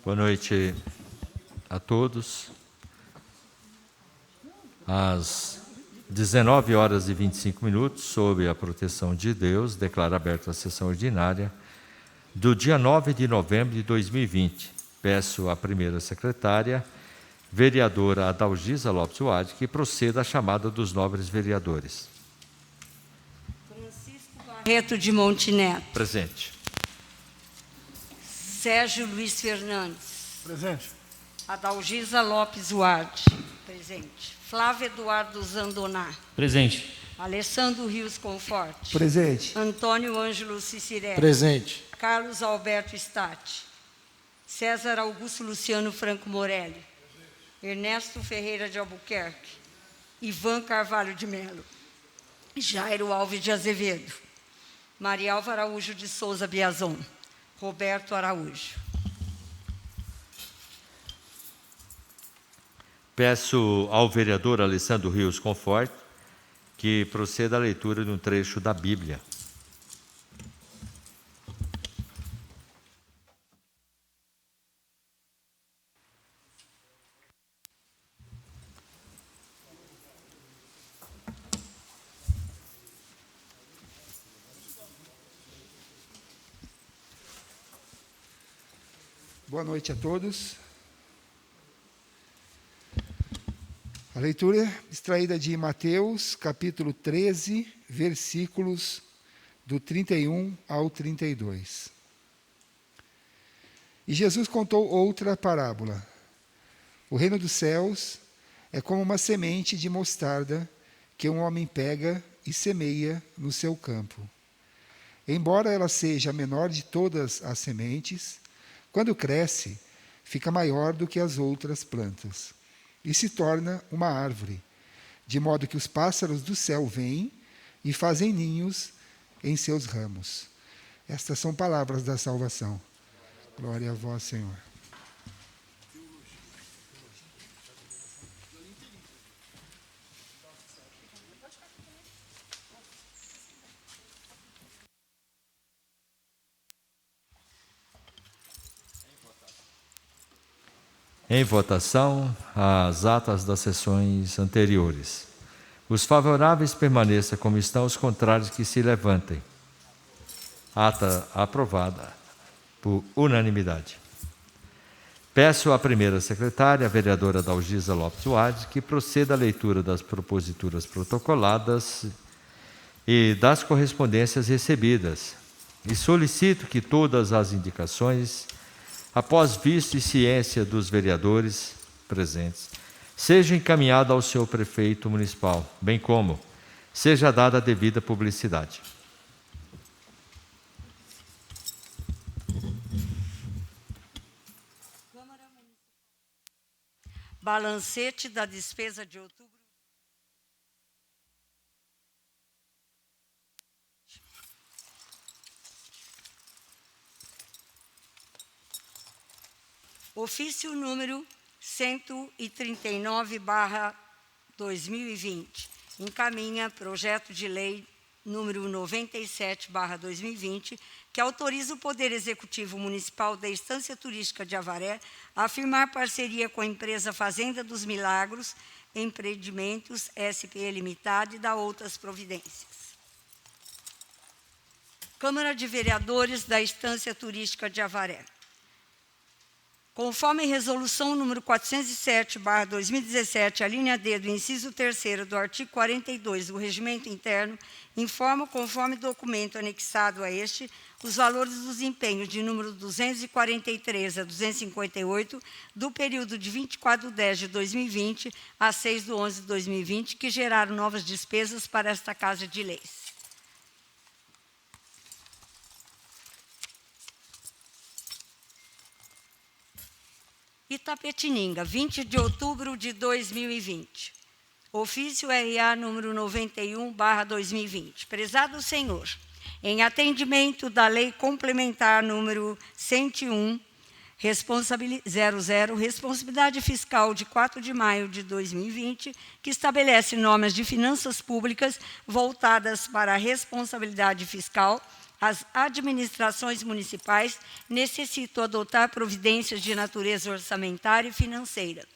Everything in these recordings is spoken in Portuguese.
Boa noite a todos. Às 19h25, sob a proteção de Deus, declaro aberta a sessão ordinária do dia 9 de novembro de 2020. Peço à primeira secretária, vereadora Adalgisa Lopes Wade, que proceda à chamada dos nobres vereadores. Francisco Barreto de Monteneto. Presente. Sérgio Luiz Fernandes. Presente. Adalgisa Lopes Wade. Presente. Flávio Eduardo Zandoná. Presente. Alessandro Rios Conforte. Presente. Antônio Ângelo Cicirelli. Presente. Carlos Alberto Statti. César Augusto Luciano Franco Morelli. Ernesto Ferreira de Albuquerque. Ivan Carvalho de Melo. Jairo Alves de Azevedo. Marialva Araújo de Souza Biazon. Roberto Araújo. Peço ao vereador Alessandro Rios Conforte que proceda à leitura de um trecho da Bíblia. Boa noite a todos. A leitura extraída de Mateus, capítulo 13, versículos do 31 ao 32. E Jesus contou outra parábola. O reino dos céus é como uma semente de mostarda que um homem pega e semeia no seu campo. Embora ela seja a menor de todas as sementes, quando cresce, fica maior do que as outras plantas e se torna uma árvore, de modo que os pássaros do céu vêm e fazem ninhos em seus ramos. Estas são palavras da salvação. Glória a vós, Senhor. Em votação, as atas das sessões anteriores. Os favoráveis permaneçam como estão, os contrários que se levantem. Ata aprovada por unanimidade. Peço à primeira secretária, a vereadora Adalgisa Lopes Wade, que proceda à leitura das proposituras protocoladas e das correspondências recebidas. E solicito que todas as indicações, após vista e ciência dos vereadores presentes, seja encaminhada ao seu prefeito municipal, bem como seja dada a devida publicidade. Balancete da despesa de outubro. Ofício número 139/2020. Encaminha projeto de lei número 97/2020, que autoriza o Poder Executivo Municipal da Estância Turística de Avaré a firmar parceria com a empresa Fazenda dos Milagros, Empreendimentos S.P. Limitada e da outras providências. Câmara de Vereadores da Estância Turística de Avaré. Conforme resolução número 407/2017, a linha D do inciso 3º do artigo 42 do Regimento Interno, informa, conforme documento anexado a este, os valores dos empenhos de número 243 a 258 do período de 24/10/2020 a 6/11/2020, que geraram novas despesas para esta Casa de Leis. Itapetininga, 20 de outubro de 2020. Ofício RA número 91/2020. Prezado Senhor, em atendimento da Lei Complementar número 101, 00, Responsabilidade Fiscal de 4 de maio de 2020, que estabelece normas de finanças públicas voltadas para a responsabilidade fiscal, as administrações municipais necessitam adotar providências de natureza orçamentária e financeira.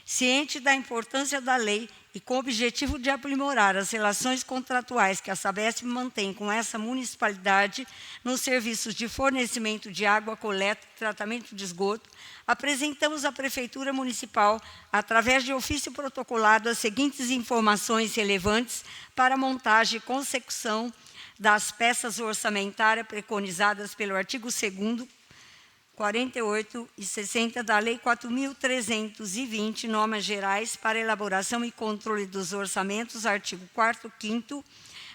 Ciente da importância da lei e com o objetivo de aprimorar as relações contratuais que a Sabesp mantém com essa municipalidade nos serviços de fornecimento de água, coleta e tratamento de esgoto, apresentamos à Prefeitura Municipal, através de ofício protocolado, as seguintes informações relevantes para a montagem e consecução das peças orçamentárias preconizadas pelo artigo 2º, 48 e 60 da Lei 4.320, normas gerais para elaboração e controle dos orçamentos, artigo 4º, 5º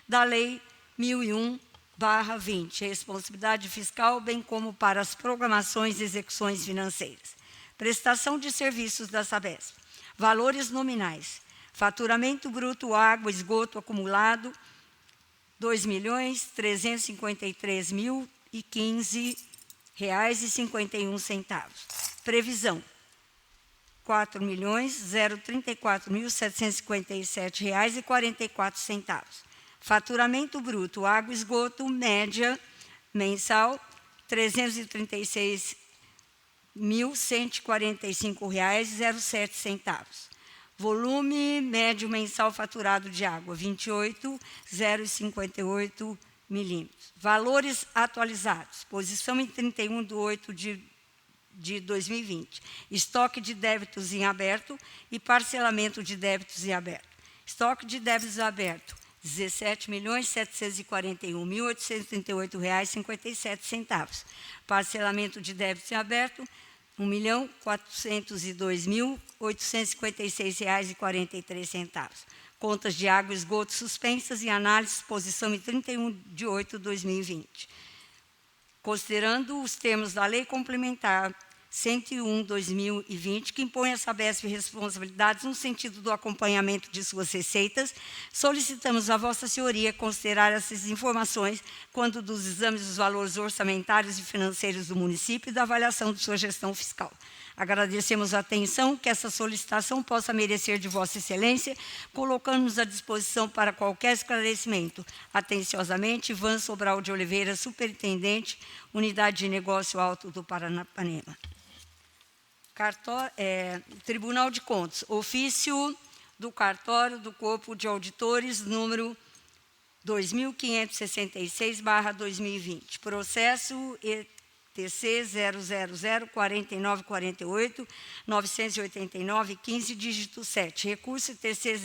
da Lei 1001/20, responsabilidade fiscal, bem como para as programações e execuções financeiras. Prestação de serviços da Sabesp. Valores nominais. Faturamento bruto água e esgoto acumulado, R$ 2.353.015,51. Previsão: R$ 4.034.757,44. Faturamento bruto, água e esgoto, média mensal, R$ 336.145,07. Volume médio mensal faturado de água, 28,058 milímetros. Valores atualizados. Posição em 31/8/2020. Estoque de débitos em aberto e parcelamento de débitos em aberto. Estoque de débitos aberto, R$ 17.741.838,57. Parcelamento de débitos em aberto, R$ 1.402.856,43. Contas de água e esgoto suspensas em análise, posição em 31/8/2020. Considerando os termos da Lei Complementar 101/2020, que impõe à Sabesp responsabilidades no sentido do acompanhamento de suas receitas, solicitamos a Vossa Senhoria considerar essas informações quando dos exames dos valores orçamentários e financeiros do município e da avaliação de sua gestão fiscal. Agradecemos a atenção que essa solicitação possa merecer de Vossa Excelência, colocando-nos à disposição para qualquer esclarecimento. Atenciosamente, Ivan Sobral de Oliveira, Superintendente, Unidade de Negócio Alto do Paranapanema. Tribunal de Contas, ofício do cartório do Corpo de Auditores, número 2566/2020. Processo TC 000-4948-989-15, dígito 7. Recurso TC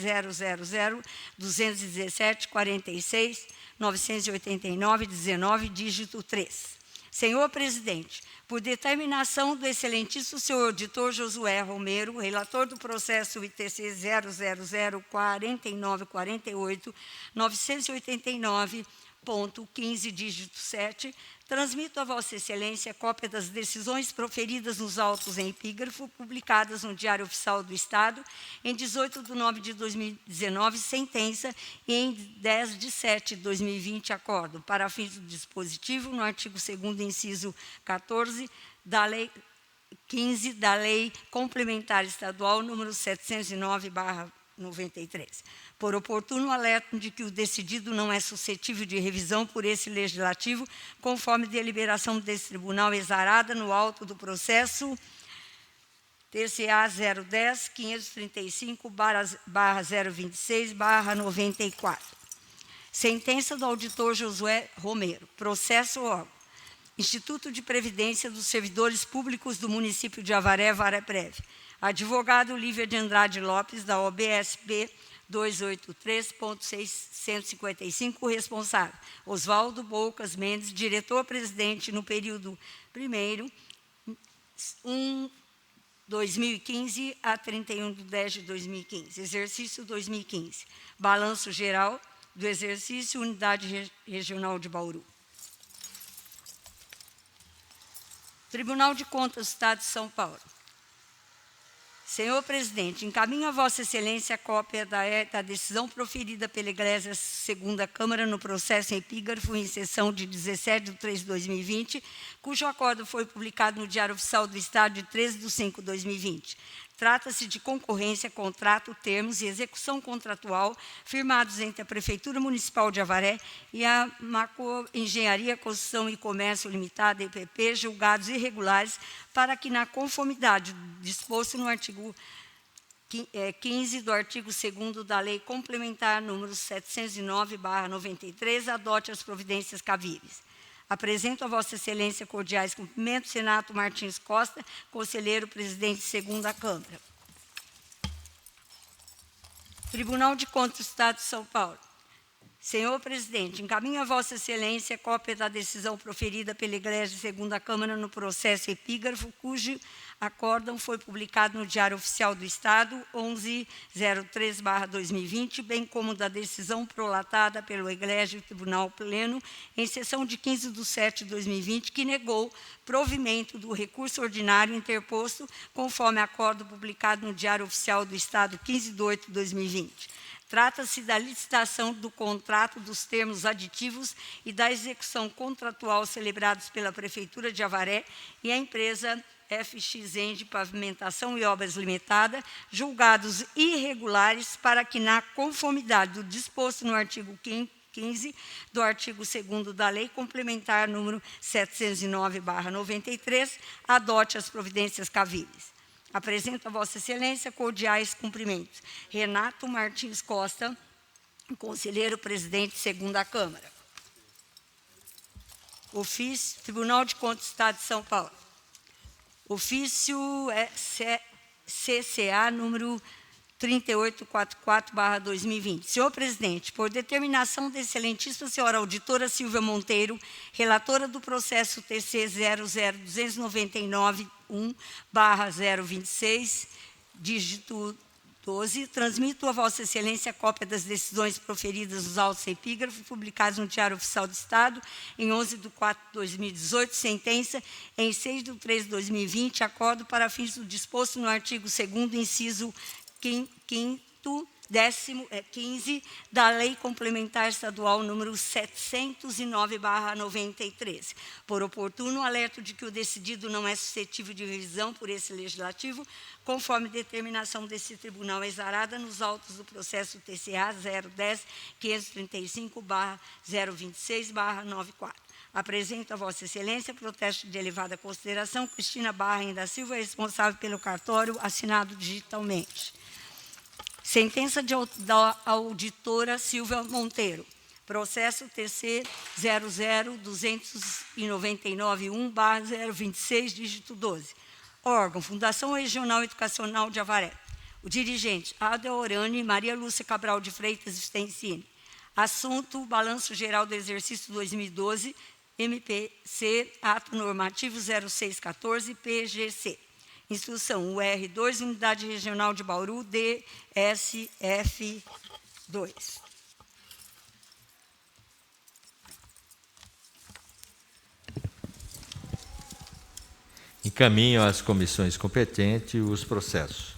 000-217-46-989-19, dígito 3. Senhor Presidente, por determinação do excelentíssimo senhor auditor Josué Romero, relator do processo ITC 000-4948-989.15, dígito 7, transmito a Vossa Excelência cópia das decisões proferidas nos autos em epígrafo, publicadas no Diário Oficial do Estado, em 18/9/2019, sentença, e em 10/7/2020, acordo, para fins do dispositivo, no artigo 2º, inciso 14, da Lei 15, da Lei Complementar Estadual, número 709/93. Por oportuno alerta de que o decidido não é suscetível de revisão por esse Legislativo, conforme deliberação desse Tribunal exarada no auto do processo TCA 010-535/026/94. Sentença do auditor Josué Romero. Processo órgão. Instituto de Previdência dos Servidores Públicos do município de Avaré, Vareprev. Advogado Lívia de Andrade Lopes, da OBSP 283.655, responsável. Oswaldo Boucas Mendes, diretor-presidente no período 1/2015 a 31/10/2015. Exercício 2015. Balanço geral do exercício, Unidade Regional de Bauru. Tribunal de Contas do Estado de São Paulo. Senhor Presidente, encaminho a Vossa Excelência a cópia da decisão proferida pela 22ª Câmara no processo em epígrafo em sessão de 17/3/2020, cujo acordo foi publicado no Diário Oficial do Estado de 13/5/2020. Trata-se de concorrência, contrato, termos e execução contratual firmados entre a Prefeitura Municipal de Avaré e a Marco Engenharia, Construção e Comércio Limitada, EPP, julgados irregulares, para que, na conformidade disposto no artigo 15 do artigo 2º da Lei Complementar número 709/93, adote as providências cabíveis. Apresento a Vossa Excelência cordiais cumprimentos, Senato Martins Costa, conselheiro presidente segunda Câmara. Tribunal de Contas do Estado de São Paulo. Senhor presidente, encaminho a Vossa Excelência cópia da decisão proferida pela Igreja de Segunda Câmara no processo epígrafo, cujo acórdão foi publicado no Diário Oficial do Estado, 1103/2020, bem como da decisão prolatada pelo Egrégio Tribunal Pleno, em sessão de 15/7/2020, que negou provimento do recurso ordinário interposto, conforme acordo publicado no Diário Oficial do Estado, 15/8/2020. Trata-se da licitação do contrato dos termos aditivos e da execução contratual celebrados pela Prefeitura de Avaré e a empresa FXN de Pavimentação e Obras Limitada, julgados irregulares, para que, na conformidade do disposto no artigo 15 do artigo 2º da Lei Complementar número 709/93, adote as providências cabíveis. Apresento a Vossa Excelência cordiais cumprimentos. Renato Martins Costa, conselheiro presidente segunda Câmara. Ofício, Tribunal de Contas do Estado de São Paulo. Ofício CCA número 3844/2020. Senhor presidente, por determinação da excelentíssima senhora auditora Silvia Monteiro, relatora do processo TC 00299-1/026, dígito 12, transmito a Vossa Excelência a cópia das decisões proferidas nos autos epígrafos, publicados no Diário Oficial do Estado, em 11/4/2018, sentença em 6/3/2020, acordo para fins do disposto no artigo 2º, inciso 15 da Lei Complementar Estadual número 709/93. Por oportuno, alerto de que o decidido não é suscetível de revisão por esse Legislativo, conforme determinação desse Tribunal exarada nos autos do processo TCA 010-535/026/94. Apresento a Vossa Excelência protesto de elevada consideração, Cristina Barra da Silva, responsável pelo cartório, assinado digitalmente. Sentença da auditora Silvia Monteiro. Processo TC 00299-1/026, dígito 12. Órgão, Fundação Regional Educacional de Avaré. O dirigente, Adeorane Maria Lúcia Cabral de Freitas Stencini. Assunto, Balanço Geral do Exercício 2012, MPC, Ato Normativo 0614, PGC. Instrução UR2, Unidade Regional de Bauru, DSF2. Encaminho às comissões competentes os processos.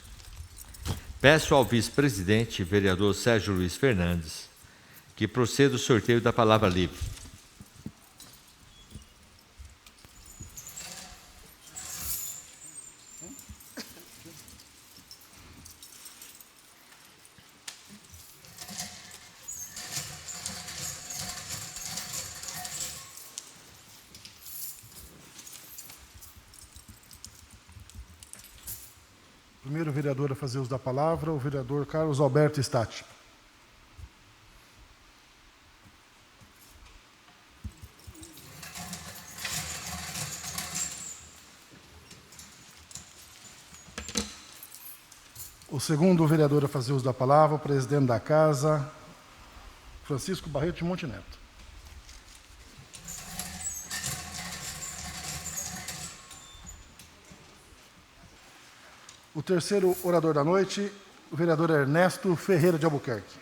Peço ao vice-presidente, vereador Sérgio Luiz Fernandes, que proceda o sorteio da palavra livre. Primeiro vereador a fazer uso da palavra, o vereador Carlos Alberto Statti. O segundo vereador a fazer uso da palavra, o presidente da Casa, Francisco Barreto de Monteneto. O terceiro orador da noite, o vereador Ernesto Ferreira de Albuquerque.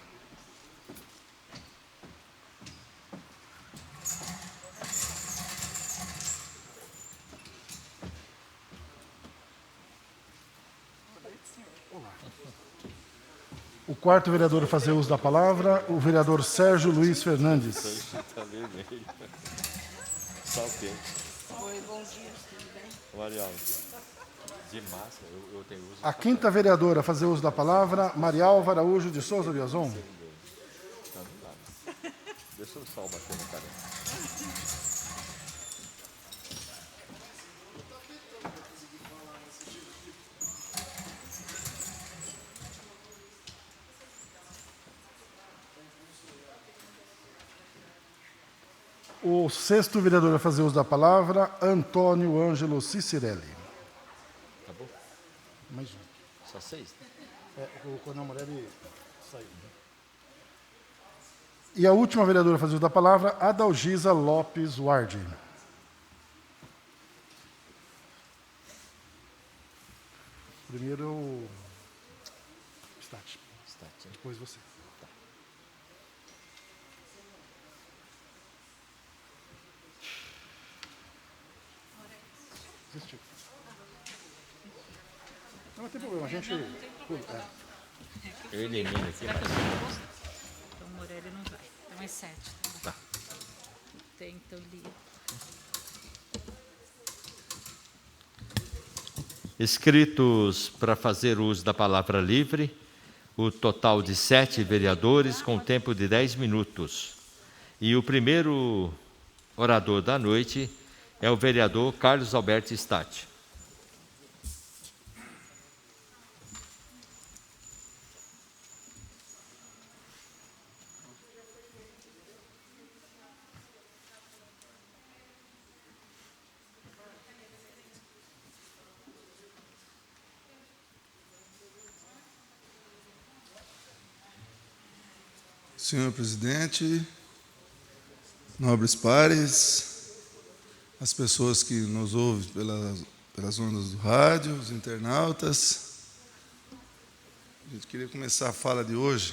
O quarto vereador a fazer uso da palavra, o vereador Sérgio Luiz Fernandes. Está vermelho. Só o quê? Oi, bom dia, tudo bem? Mariana. De máscara, eu tenho uso. A quinta vereadora a fazer uso da palavra, Marialva Araújo de Souza Biazon. Deixa o sol bater no cara. O sexto vereador a fazer uso da palavra, Antônio Ângelo Cicerelli. Acabou? Mais um. Só 6? O Coronel Morelli saiu. E a última vereadora a fazer uso da palavra, Adalgisa Lopes Wardi. Primeiro é o Stati. Depois você. Desistiu. Não tem problema, a gente... Eu elimino aqui. Será que eu sou oposto? Então o Morelli não vai. Então é 7. Tá. Tem, então li. Inscritos para fazer uso da palavra livre, o total de 7 vereadores com tempo de 10 minutos. E o primeiro orador da noite é o vereador Carlos Alberto Stati. Senhor presidente, nobres pares, as pessoas que nos ouvem pelas ondas do rádio, os internautas. A gente queria começar a fala de hoje.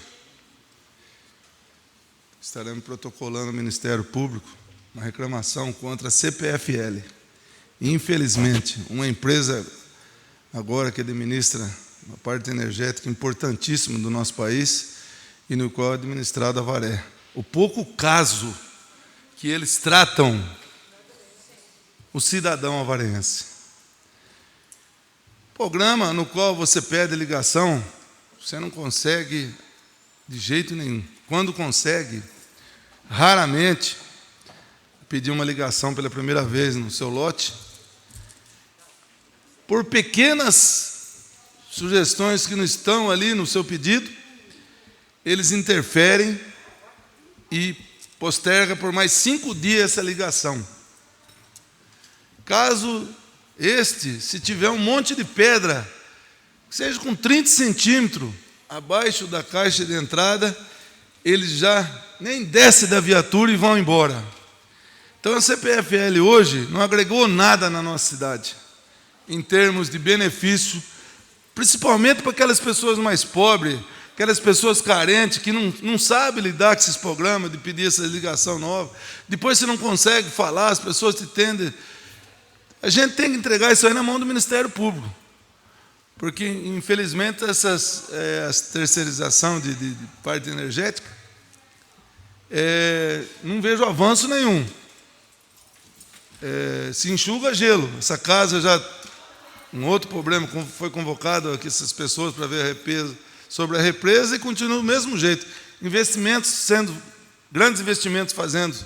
Estaremos protocolando ao Ministério Público uma reclamação contra a CPFL. Infelizmente, uma empresa agora que administra uma parte energética importantíssima do nosso país, e no qual é administrado a Avaré. O pouco caso que eles tratam o cidadão avarense. Programa no qual você pede ligação, você não consegue de jeito nenhum. Quando consegue, raramente, pedir uma ligação pela primeira vez no seu lote, por pequenas sugestões que não estão ali no seu pedido, eles interferem e postergam por mais 5 dias essa ligação. Caso se tiver um monte de pedra, que seja com 30 centímetros abaixo da caixa de entrada, eles já nem descem da viatura e vão embora. Então a CPFL hoje não agregou nada na nossa cidade, em termos de benefício, principalmente para aquelas pessoas mais pobres, aquelas pessoas carentes que não sabem lidar com esses programas de pedir essa ligação nova. Depois você não consegue falar, as pessoas te entendem. A gente tem que entregar isso aí na mão do Ministério Público. Porque, infelizmente, as terceirização de parte energética, não vejo avanço nenhum. Se enxuga gelo. Essa casa já... Um outro problema, foi convocado aqui essas pessoas para ver a represa, sobre a represa, e continua do mesmo jeito. Investimentos grandes investimentos fazendo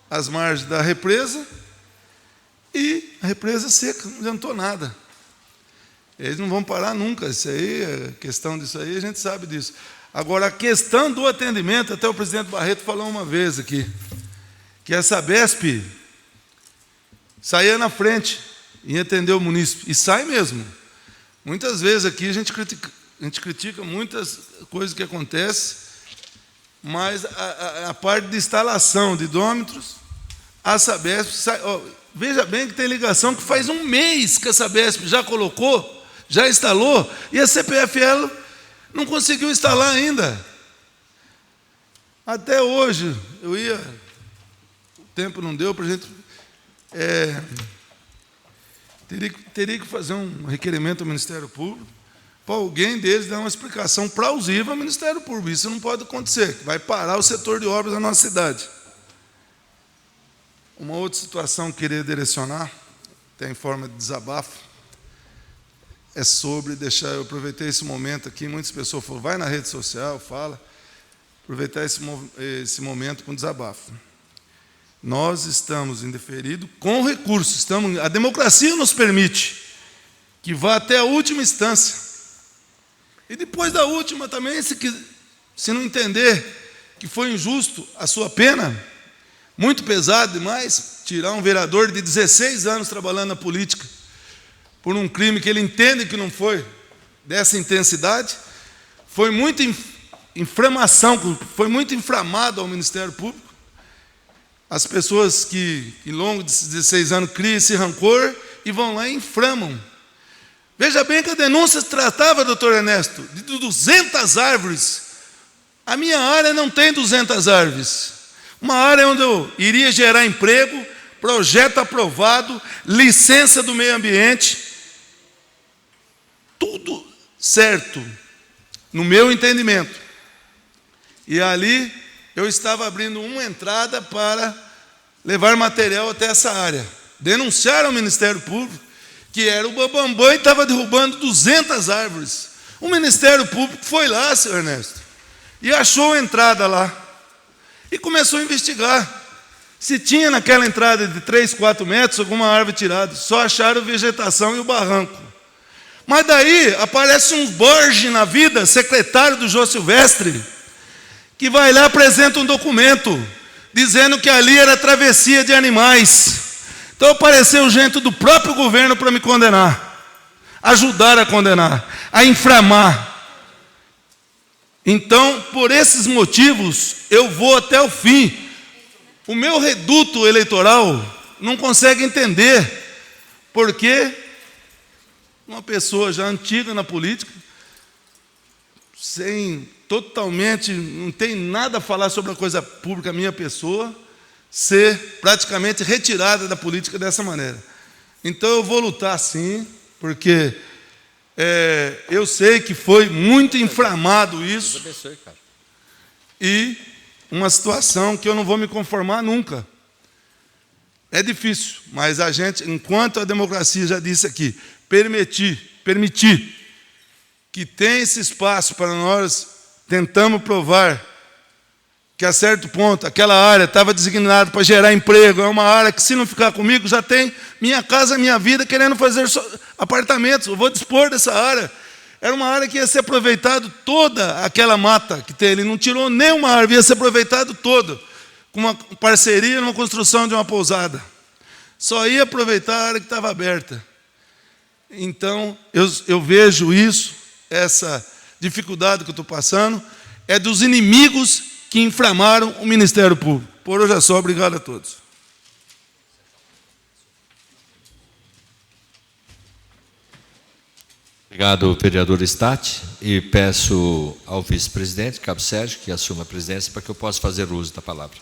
as margens da represa, e a represa seca, não adiantou nada. Eles não vão parar nunca. Isso aí, a questão disso aí, a gente sabe disso. Agora, a questão do atendimento, até o presidente Barreto falou uma vez aqui, que a Sabesp saía na frente em atender o munícipe, e sai mesmo. Muitas vezes aqui a gente critica muitas coisas que acontecem, mas a parte de instalação de hidrômetros, a Sabesp sai. Veja bem que tem ligação que faz um mês que a Sabesp já colocou, já instalou, e a CPFL não conseguiu instalar ainda. Até hoje, o tempo não deu para a gente... Teria que fazer um requerimento ao Ministério Público para alguém deles dar uma explicação plausível ao Ministério Público. Isso não pode acontecer, vai parar o setor de obras da nossa cidade. Uma outra situação que eu queria direcionar, até em forma de desabafo, é sobre deixar, eu aproveitei esse momento aqui, muitas pessoas falaram, vai na rede social, fala, aproveitar esse momento com desabafo. Nós estamos indeferidos com recursos, a democracia nos permite que vá até a última instância. E depois da última também, se não entender que foi injusto a sua pena, muito pesado demais, tirar um vereador de 16 anos trabalhando na política por um crime que ele entende que não foi dessa intensidade, foi muita inflamação, foi muito inflamado ao Ministério Público. As pessoas que, ao longo desses 16 anos, criam esse rancor e vão lá e inflamam. Veja bem que a denúncia tratava, doutor Ernesto, de 200 árvores. A minha área não tem 200 árvores. Uma área onde eu iria gerar emprego, projeto aprovado, licença do meio ambiente, tudo certo, no meu entendimento. E ali eu estava abrindo uma entrada para levar material até essa área. Denunciaram ao Ministério Público que era o bambambam e estava derrubando 200 árvores. O Ministério Público foi lá, senhor Ernesto, e achou a entrada lá. E começou a investigar se tinha naquela entrada de 3, 4 metros alguma árvore tirada. Só acharam vegetação e o barranco. Mas daí aparece um Borges na vida, secretário do Jô Silvestre, que vai lá e apresenta um documento dizendo que ali era travessia de animais. Então apareceu gente do próprio governo para me condenar, ajudar a condenar, a inflamar. Então, por esses motivos, eu vou até o fim. O meu reduto eleitoral não consegue entender porque uma pessoa já antiga na política, totalmente, não tem nada a falar sobre a coisa pública, minha pessoa, ser praticamente retirada da política dessa maneira. Então eu vou lutar sim, porque eu sei que foi muito inflamado isso, e uma situação que eu não vou me conformar nunca. É difícil, mas a gente, enquanto a democracia já disse aqui, permitir que tem esse espaço para nós, tentamos provar que a certo ponto aquela área estava designada para gerar emprego, é uma área que se não ficar comigo já tem minha casa, minha vida, querendo fazer apartamentos, eu vou dispor dessa área. Era uma área que ia ser aproveitado toda aquela mata que tem, ele não tirou nenhuma árvore, ia ser aproveitado todo, com uma parceria numa construção de uma pousada. Só ia aproveitar a área que estava aberta. Então, eu vejo isso, essa dificuldade que eu estou passando, é dos inimigos que inflamaram o Ministério Público. Por hoje é só, obrigado a todos. Obrigado, vereador Statti, e peço ao vice-presidente, Cabo Sérgio, que assuma a presidência, para que eu possa fazer uso da palavra.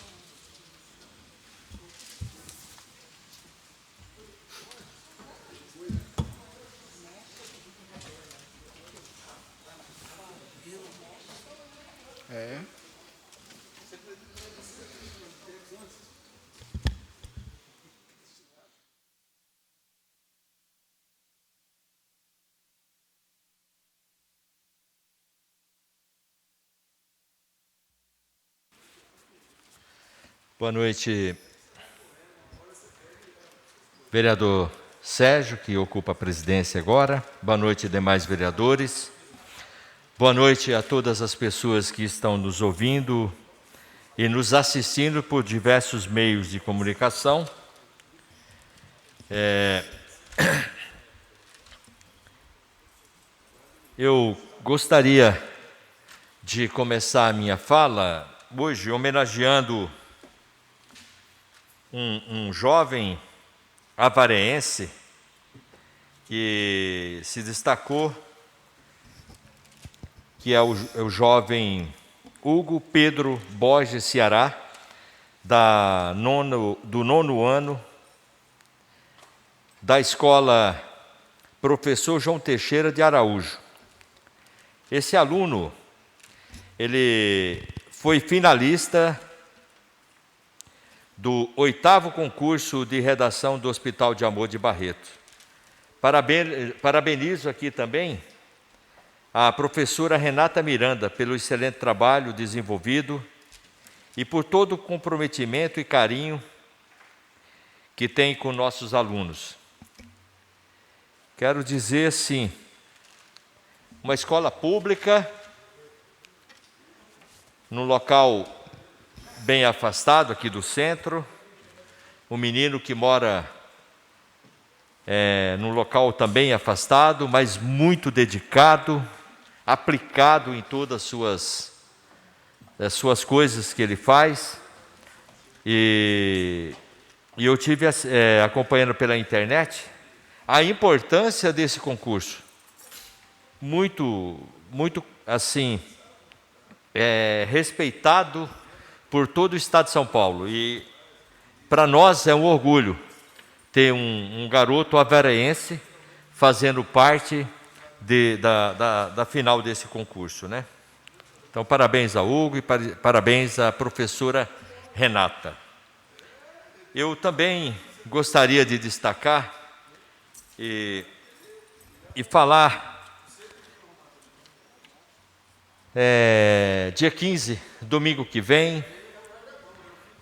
Boa noite, vereador Sérgio, que ocupa a presidência agora. Boa noite, demais vereadores. Boa noite a todas as pessoas que estão nos ouvindo e nos assistindo por diversos meios de comunicação. Eu gostaria de começar a minha fala hoje homenageando um jovem avareense que se destacou, que é o jovem Hugo Pedro Borges Ceará, do nono ano, da escola Professor João Teixeira de Araújo. Esse aluno, ele foi finalista do 8º concurso de redação do Hospital de Amor de Barreto. Parabenizo aqui também a professora Renata Miranda pelo excelente trabalho desenvolvido e por todo o comprometimento e carinho que tem com nossos alunos. Quero dizer assim, uma escola pública, num local bem afastado aqui do centro, um menino que mora num local também afastado, mas muito dedicado, aplicado em todas as suas coisas que ele faz. E eu tive acompanhando pela internet a importância desse concurso. Muito assim, respeitado por todo o estado de São Paulo. E para nós é um orgulho ter um garoto averaense fazendo parte da final desse concurso, né? Então, parabéns a Hugo e parabéns à professora Renata. Eu também gostaria de destacar e falar, dia 15, domingo que vem,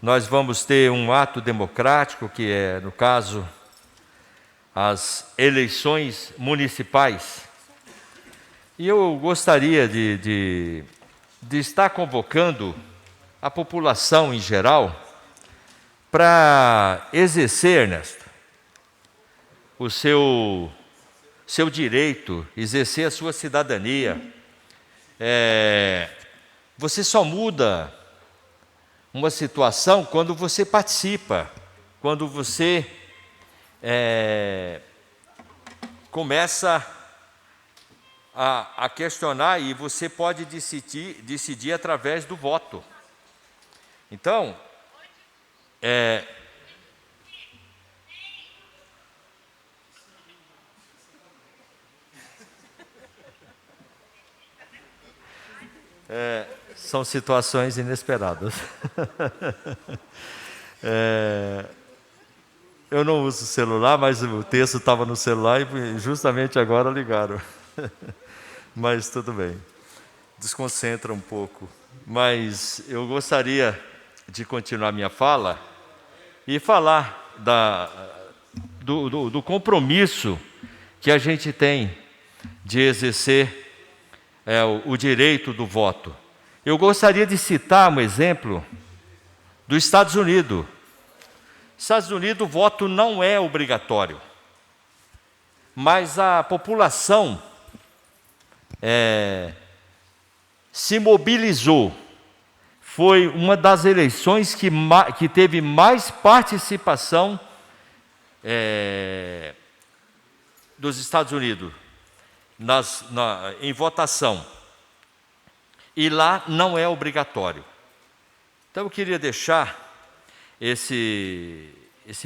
nós vamos ter um ato democrático, que é, no caso, as eleições municipais. E eu gostaria de estar convocando a população em geral para exercer, Ernesto, o seu direito, exercer a sua cidadania. Você só muda uma situação quando você participa, quando você começa a questionar, e você pode decidir através do voto. Então, são situações inesperadas. Eu não uso celular, mas o texto estava no celular e justamente agora ligaram. Mas tudo bem, desconcentra um pouco. Mas eu gostaria de continuar minha fala e falar do compromisso que a gente tem de exercer o direito do voto. Eu gostaria de citar um exemplo dos Estados Unidos. Nos Estados Unidos o voto não é obrigatório, mas a população se mobilizou. Foi uma das eleições que teve mais participação dos Estados Unidos em votação. E lá não é obrigatório. Então eu queria deixar esse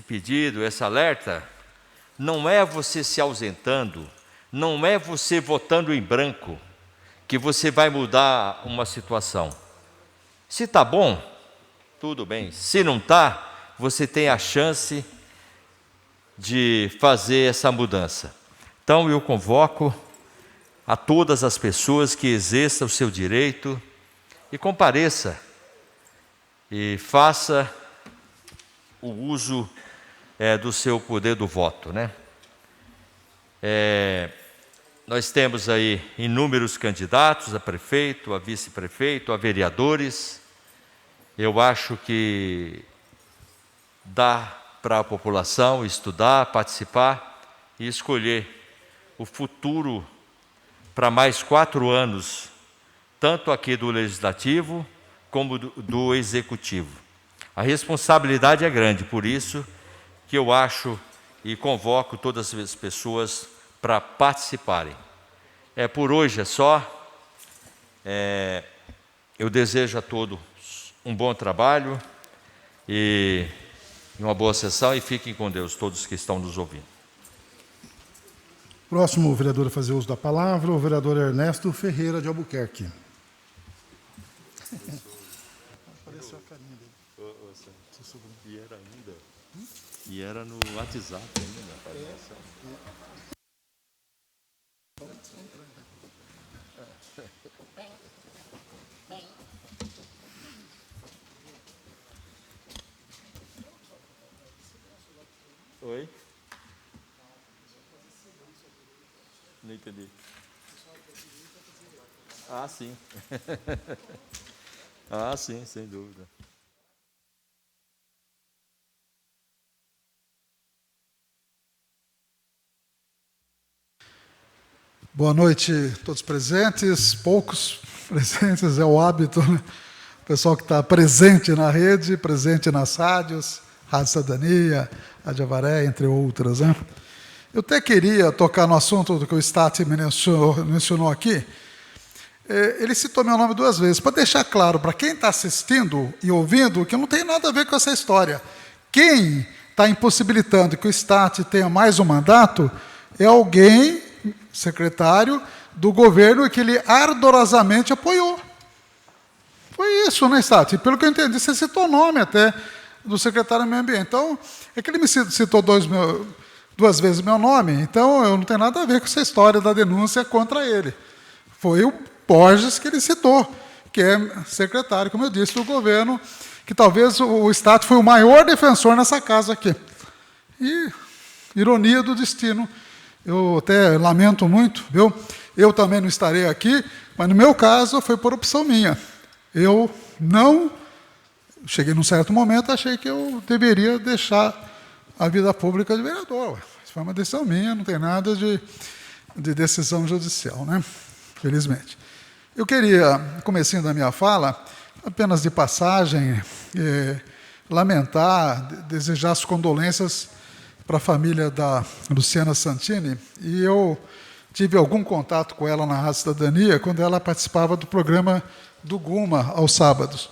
pedido, esse alerta. Não é você se ausentando, não é você votando em branco que você vai mudar uma situação. Se está bom, tudo bem. Se não está, você tem a chance de fazer essa mudança. Então eu convoco a todas as pessoas que exerçam o seu direito e compareça e faça o uso do seu poder do voto, né? Nós temos aí inúmeros candidatos a prefeito, a vice-prefeito, a vereadores. Eu acho que dá para a população estudar, participar e escolher o futuro para mais 4 anos, tanto aqui do Legislativo como do Executivo. A responsabilidade é grande, por isso que eu acho e convoco todas as pessoas para participarem. Por hoje é só. Eu desejo a todos um bom trabalho e uma boa sessão, e fiquem com Deus, todos que estão nos ouvindo. Próximo vereador a fazer uso da palavra, o vereador Ernesto Ferreira de Albuquerque. Apareceu a carinha dele. E era no WhatsApp ainda. entendi. Ah, sim. Ah, sim, sem dúvida. Boa noite a todos presentes, poucos presentes, é o hábito, né? O pessoal que está presente na rede, presente nas rádios, Rádio Cidadania, Rádio Avaré, entre outras, né? Eu até queria tocar no assunto do que o Stati mencionou aqui. Ele citou meu nome 2 vezes, para deixar claro para quem está assistindo e ouvindo que não tem nada a ver com essa história. Quem está impossibilitando que o Stati tenha mais um mandato é alguém, secretário do governo, que ele ardorosamente apoiou. Foi isso, né, Stati? Pelo que eu entendi, você citou o nome até do secretário do Meio Ambiente. Então, é que ele me citou 2 vezes meu nome, então eu não tenho nada a ver com essa história da denúncia contra ele. Foi o Borges que ele citou, que é secretário, como eu disse, do governo, que talvez o Stati foi o maior defensor nessa casa aqui. E, ironia do destino, eu até lamento muito, viu? Eu também não estarei aqui, mas no meu caso foi por opção minha. Eu não... Cheguei num certo momento, achei que eu deveria deixar a vida pública de vereador. Isso foi uma decisão minha, não tem nada de decisão judicial, né? Felizmente. Eu queria, no comecinho da minha fala, apenas de passagem, lamentar, desejar as condolências para a família da Luciana Santini, e eu tive algum contato com ela na Rádio Cidadania, quando ela participava do programa do Guma, aos sábados.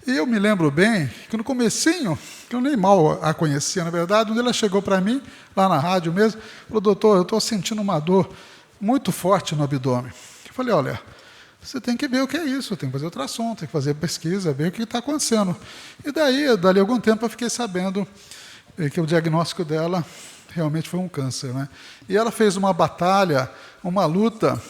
E eu me lembro bem que no comecinho, que eu nem mal a conhecia, na verdade, quando ela chegou para mim, lá na rádio mesmo, falou: doutor, eu estou sentindo uma dor muito forte no abdômen. Eu falei: olha, você tem que ver o que é isso, tem que fazer ultrassom, tem que fazer pesquisa, ver o que está acontecendo. E daí, dali a algum tempo, eu fiquei sabendo que o diagnóstico dela realmente foi um câncer, né? E ela fez uma batalha, uma luta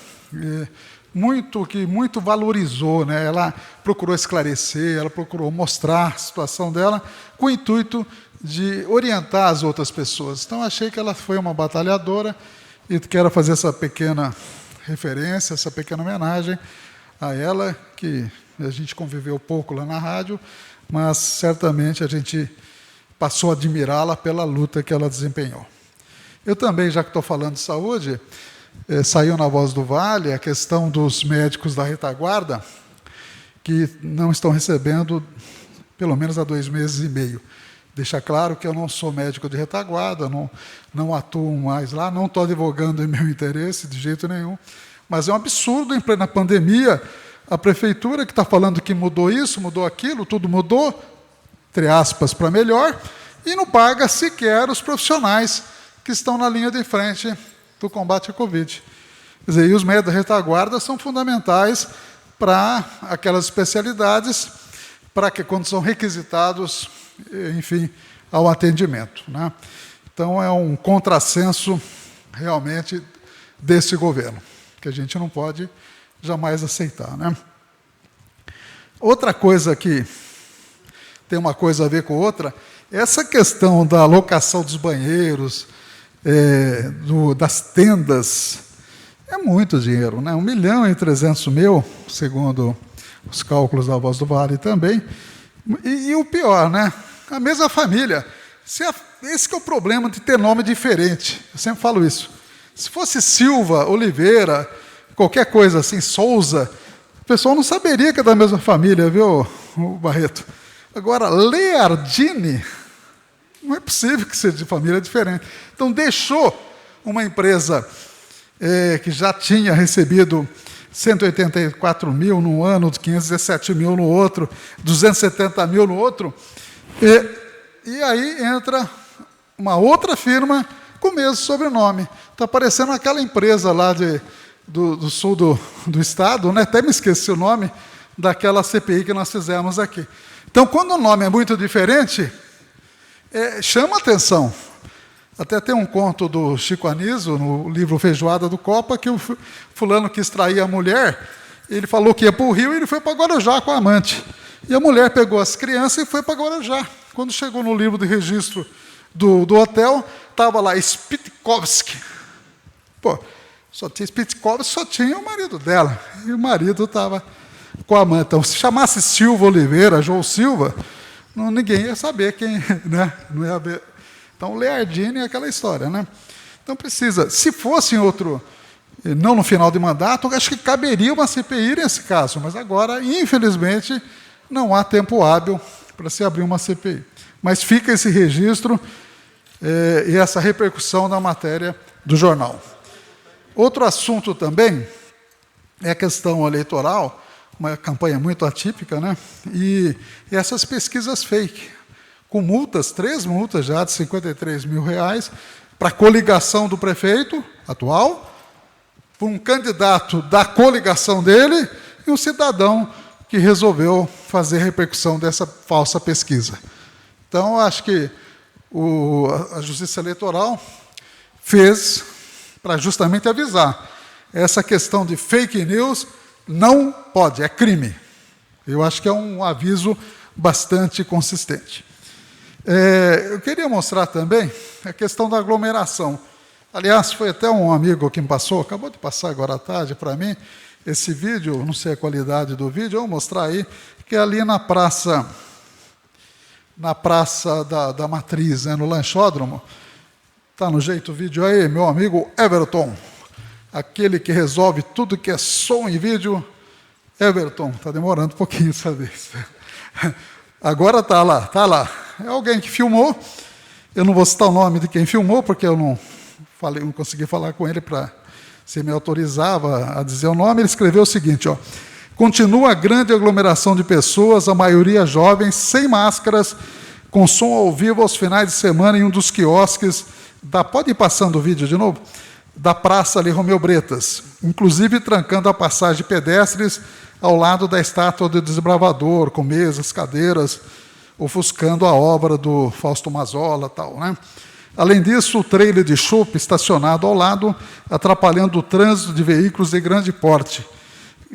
que muito valorizou, né? Ela procurou esclarecer, ela procurou mostrar a situação dela com o intuito de orientar as outras pessoas. Então, achei que ela foi uma batalhadora e quero fazer essa pequena referência, essa pequena homenagem a ela, que a gente conviveu pouco lá na rádio, mas certamente a gente passou a admirá-la pela luta que ela desempenhou. Eu também, já que estou falando de saúde, saiu na Voz do Vale a questão dos médicos da retaguarda, que não estão recebendo pelo menos há 2 meses e meio. Deixa claro que eu não sou médico de retaguarda, não atuo mais lá, não estou advogando em meu interesse de jeito nenhum, mas é um absurdo, em plena pandemia, a prefeitura que está falando que mudou isso, mudou aquilo, tudo mudou, entre aspas, para melhor, e não paga sequer os profissionais que estão na linha de frente do combate à Covid. Quer dizer, e os médicos da retaguarda são fundamentais para aquelas especialidades, para que, quando são requisitados, enfim, ao atendimento, né? Então, é um contrassenso, realmente, desse governo, que a gente não pode jamais aceitar, né? Outra coisa que tem uma coisa a ver com outra, essa questão da locação dos banheiros, das tendas, é muito dinheiro, né? 1.300.000, segundo os cálculos da Voz do Vale também. E o pior, né? A mesma família. Esse que é o problema de ter nome diferente. Eu sempre falo isso. Se fosse Silva, Oliveira, qualquer coisa assim, Souza, o pessoal não saberia que é da mesma família, viu, Barreto? Agora, Leardini, não é possível que seja de família diferente. Então, deixou uma empresa que já tinha recebido 184.000 num ano, 517.000 no outro, 270.000 no outro, e aí entra uma outra firma com o mesmo sobrenome. Está parecendo aquela empresa lá do sul do estado, né? Até me esqueci o nome daquela CPI que nós fizemos aqui. Então, quando o nome é muito diferente, chama atenção. Até tem um conto do Chico Anísio, no livro Feijoada do Copa, que o fulano quis trair a mulher, ele falou que ia para o Rio e ele foi para Guarujá com a amante. E a mulher pegou as crianças e foi para Guarujá. Quando chegou no livro de registro do hotel, estava lá, Spitkovski. Pô, Só tinha Spitzkov, só tinha o marido dela. E o marido estava com a amante. Então, se chamasse Silva Oliveira, João Silva, ninguém ia saber quem, né? Não ia haver. Então, Leardini é aquela história, né? Então, precisa. Se fosse em outro, não no final de mandato, acho que caberia uma CPI nesse caso, mas agora, infelizmente, não há tempo hábil para se abrir uma CPI. Mas fica esse registro e essa repercussão da matéria do jornal. Outro assunto também é a questão eleitoral, uma campanha muito atípica, né? E essas pesquisas fake, com multas, 3 multas já de R$53 mil, para a coligação do prefeito atual, por um candidato da coligação dele e um cidadão que resolveu fazer repercussão dessa falsa pesquisa. Então, acho que a Justiça Eleitoral fez para justamente avisar. Essa questão de fake news não pode, é crime. Eu acho que é um aviso bastante consistente. Eu queria mostrar também a questão da aglomeração. Aliás, foi até um amigo que me passou, acabou de passar agora à tarde para mim, esse vídeo, não sei a qualidade do vídeo, eu vou mostrar aí, que é ali na praça da Matriz, né, no lanchódromo. Está no jeito o vídeo aí, meu amigo Everton, aquele que resolve tudo que é som e vídeo. Everton, está demorando um pouquinho essa vez. Agora está lá. É alguém que filmou, eu não vou citar o nome de quem filmou, porque eu não consegui falar com ele para se me autorizava a dizer o nome. Ele escreveu o seguinte, ó: continua a grande aglomeração de pessoas, a maioria jovens, sem máscaras, com som ao vivo aos finais de semana em um dos quiosques pode ir passando o vídeo de novo? Da praça ali, Romeu Bretas, inclusive trancando a passagem de pedestres ao lado da estátua do desbravador, com mesas, cadeiras, ofuscando a obra do Fausto Mazzola, tal, né? Além disso, o trailer de chopp estacionado ao lado, atrapalhando o trânsito de veículos de grande porte.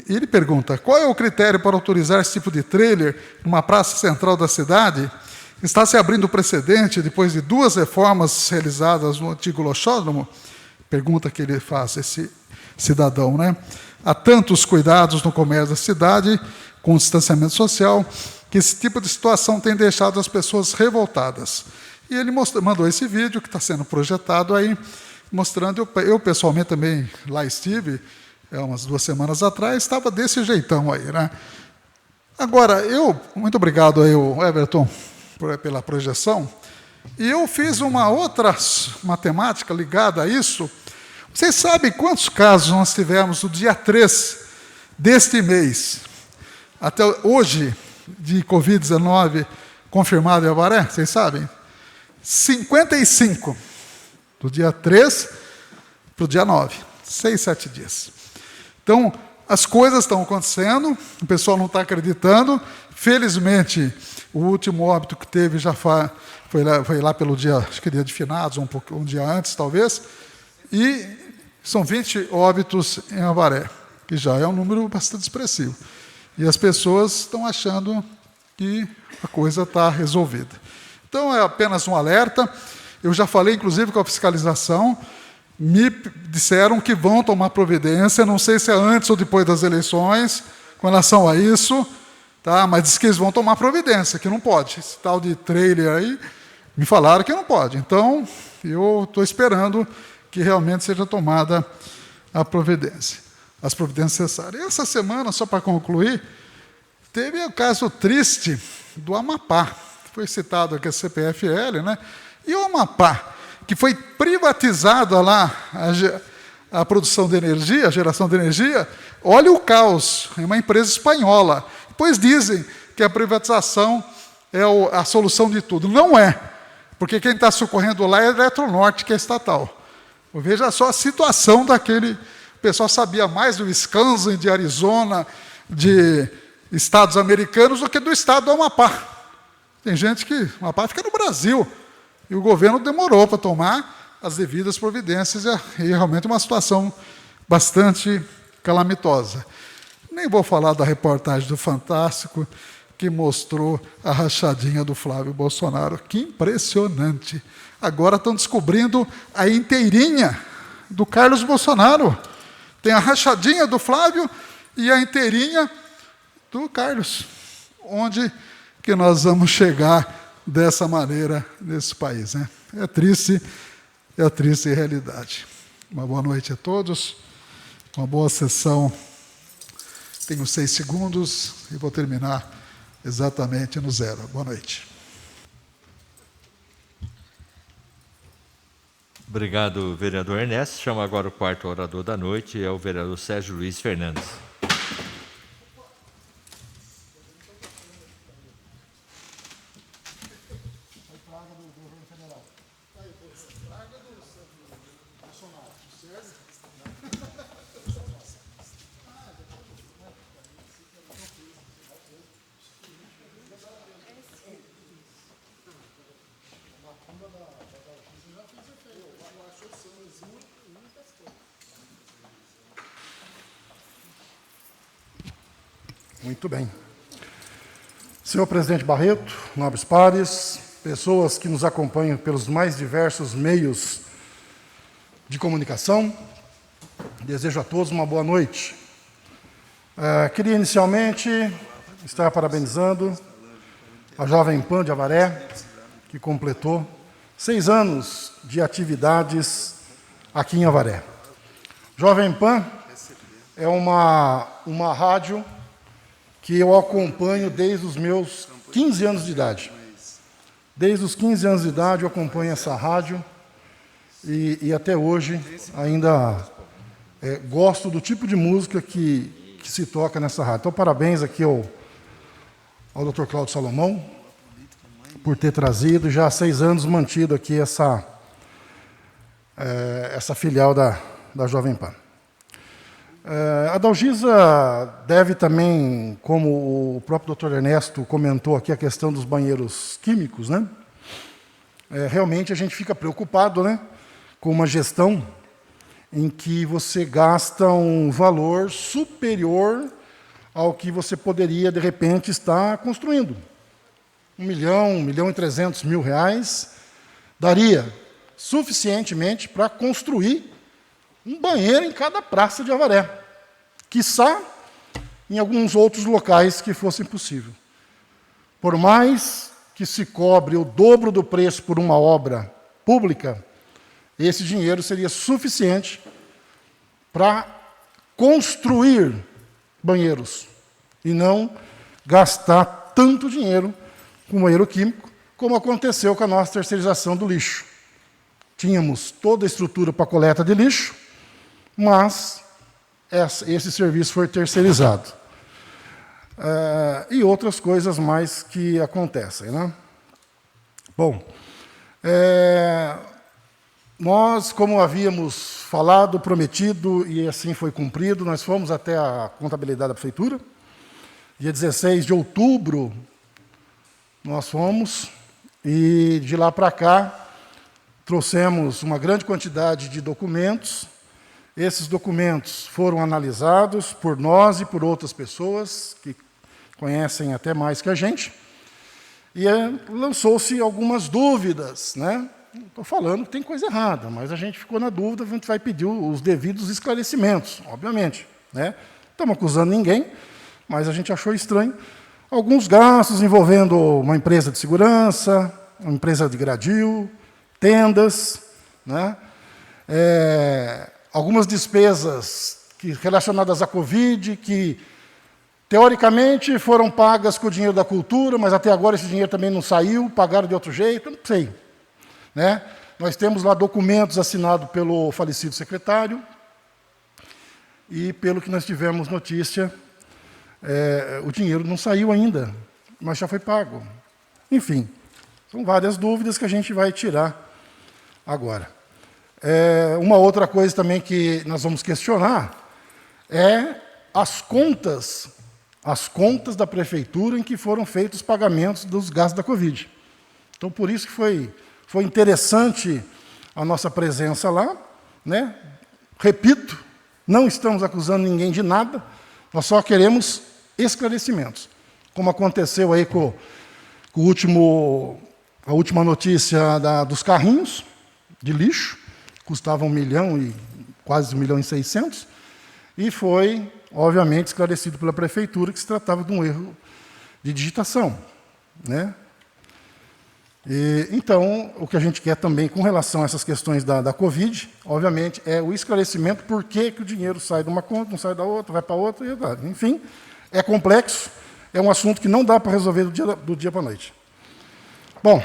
E ele pergunta, qual é o critério para autorizar esse tipo de trailer numa praça central da cidade? Está se abrindo precedente, depois de 2 reformas realizadas no antigo Loxódromo? Pergunta que ele faz, esse cidadão, né? Há tantos cuidados no comércio da cidade, com o distanciamento social, que esse tipo de situação tem deixado as pessoas revoltadas. E ele mandou esse vídeo, que está sendo projetado aí, mostrando, eu pessoalmente também lá estive, umas 2 semanas atrás, estava desse jeitão aí, né? Agora, muito obrigado aí, Everton, pela projeção, e eu fiz uma outra matemática ligada a isso. Vocês sabem quantos casos nós tivemos no dia 3 deste mês, até hoje, de Covid-19 confirmado em Avaré? Vocês sabem? 55, do dia 3 para o dia 9, 6, 7 dias. Então, as coisas estão acontecendo, o pessoal não está acreditando. Felizmente, o último óbito que teve já foi lá pelo dia, acho que dia de finados, um dia antes, talvez, e são 20 óbitos em Avaré, que já é um número bastante expressivo. E as pessoas estão achando que a coisa está resolvida. Então, é apenas um alerta. Eu já falei, inclusive, com a fiscalização, me disseram que vão tomar providência, não sei se é antes ou depois das eleições, com relação a isso, tá? Mas diz que eles vão tomar providência, que não pode. Esse tal de trailer aí, me falaram que não pode. Então, eu estou esperando que realmente seja tomada a providência, as providências necessárias. E essa semana, só para concluir, teve o caso triste do Amapá. Foi citado aqui a CPFL, né? E o Amapá, que foi privatizada lá a produção de energia, a geração de energia, olha o caos, é uma empresa espanhola. Depois dizem que a privatização é a solução de tudo. Não é, porque quem está socorrendo lá é a Eletronorte, que é estatal. Veja só a situação daquele... O pessoal sabia mais do Wisconsin, de Arizona, de estados americanos, do que do estado do Amapá. Tem gente que o Amapá fica no Brasil, e o governo demorou para tomar as devidas providências, e realmente uma situação bastante calamitosa. Nem vou falar da reportagem do Fantástico, que mostrou a rachadinha do Flávio Bolsonaro. Que impressionante! Agora estão descobrindo a inteirinha do Carlos Bolsonaro. Tem a rachadinha do Flávio e a inteirinha do Carlos. Onde que nós vamos chegar dessa maneira nesse país, né? É a triste realidade. Uma boa noite a todos, uma boa sessão. Tenho 6 segundos e vou terminar exatamente no 0. Boa noite. Obrigado, vereador Ernesto. Chamo agora o 4º orador da noite, é o vereador Sérgio Luiz Fernandes. Muito bem. Senhor presidente Barreto, nobres pares, pessoas que nos acompanham pelos mais diversos meios de comunicação, desejo a todos uma boa noite. Queria inicialmente estar parabenizando a Jovem Pan de Avaré, que completou 6 anos de atividades aqui em Avaré. Jovem Pan é uma rádio que eu acompanho desde os meus 15 anos de idade. Desde os 15 anos de idade eu acompanho essa rádio e até hoje ainda gosto do tipo de música que se toca nessa rádio. Então, parabéns aqui ao Dr. Cláudio Salomão por ter trazido, já há 6 anos mantido aqui essa filial da Jovem Pan. A Dalgisa deve também, como o próprio Dr. Ernesto comentou aqui, a questão dos banheiros químicos, né? Realmente a gente fica preocupado, né, com uma gestão em que você gasta um valor superior ao que você poderia, de repente, estar construindo. 1.300.000 reais daria suficientemente para construir um banheiro em cada praça de Avaré, quiçá em alguns outros locais que fosse possível. Por mais que se cobre o dobro do preço por uma obra pública, esse dinheiro seria suficiente para construir banheiros e não gastar tanto dinheiro com banheiro químico, como aconteceu com a nossa terceirização do lixo. Tínhamos toda a estrutura para coleta de lixo, mas esse serviço foi terceirizado. E outras coisas mais que acontecem, né? Bom, nós, como havíamos falado, prometido, e assim foi cumprido, nós fomos até a contabilidade da prefeitura. Dia 16 de outubro, nós fomos, e de lá para cá, trouxemos uma grande quantidade de documentos. Esses documentos foram analisados por nós e por outras pessoas que conhecem até mais que a gente, e lançou-se algumas dúvidas, né? Não estou falando que tem coisa errada, mas a gente ficou na dúvida, a gente vai pedir os devidos esclarecimentos, obviamente, né? Não estamos acusando ninguém, mas a gente achou estranho alguns gastos envolvendo uma empresa de segurança, uma empresa de gradil, tendas, né? Algumas despesas relacionadas à Covid, que, teoricamente, foram pagas com o dinheiro da cultura, mas até agora esse dinheiro também não saiu, pagaram de outro jeito, não sei. Né? Nós temos lá documentos assinados pelo falecido secretário, e, pelo que nós tivemos notícia, o dinheiro não saiu ainda, mas já foi pago. Enfim, são várias dúvidas que a gente vai tirar agora. Uma outra coisa também que nós vamos questionar é as contas da prefeitura em que foram feitos os pagamentos dos gastos da Covid. Então, por isso que foi interessante a nossa presença lá, né? Repito, não estamos acusando ninguém de nada, nós só queremos esclarecimentos. Como aconteceu aí com a última notícia dos carrinhos de lixo, custava 1 milhão e quase 1.600.000, e foi, obviamente, esclarecido pela Prefeitura que se tratava de um erro de digitação, né? Então, o que a gente quer também com relação a essas questões da Covid, obviamente, é o esclarecimento por que o dinheiro sai de uma conta, não sai da outra, vai para outra, enfim, é complexo, é um assunto que não dá para resolver do dia para a noite. Bom,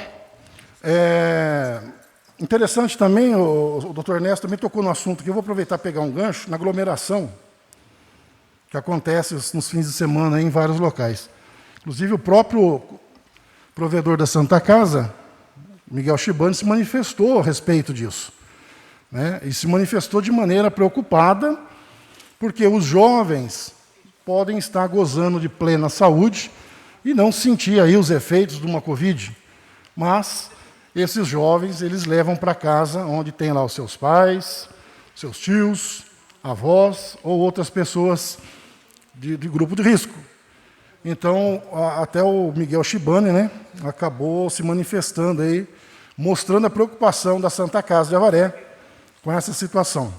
interessante também, o doutor Ernesto também tocou no assunto, que eu vou aproveitar e pegar um gancho, na aglomeração que acontece nos fins de semana em vários locais. Inclusive, o próprio provedor da Santa Casa, Miguel Chibani, se manifestou a respeito disso, né? E se manifestou de maneira preocupada, porque os jovens podem estar gozando de plena saúde e não sentir aí os efeitos de uma Covid, mas esses jovens, eles levam para casa onde tem lá os seus pais, seus tios, avós ou outras pessoas de grupo de risco. Então, até o Miguel Chibani, né, acabou se manifestando aí, mostrando a preocupação da Santa Casa de Avaré com essa situação.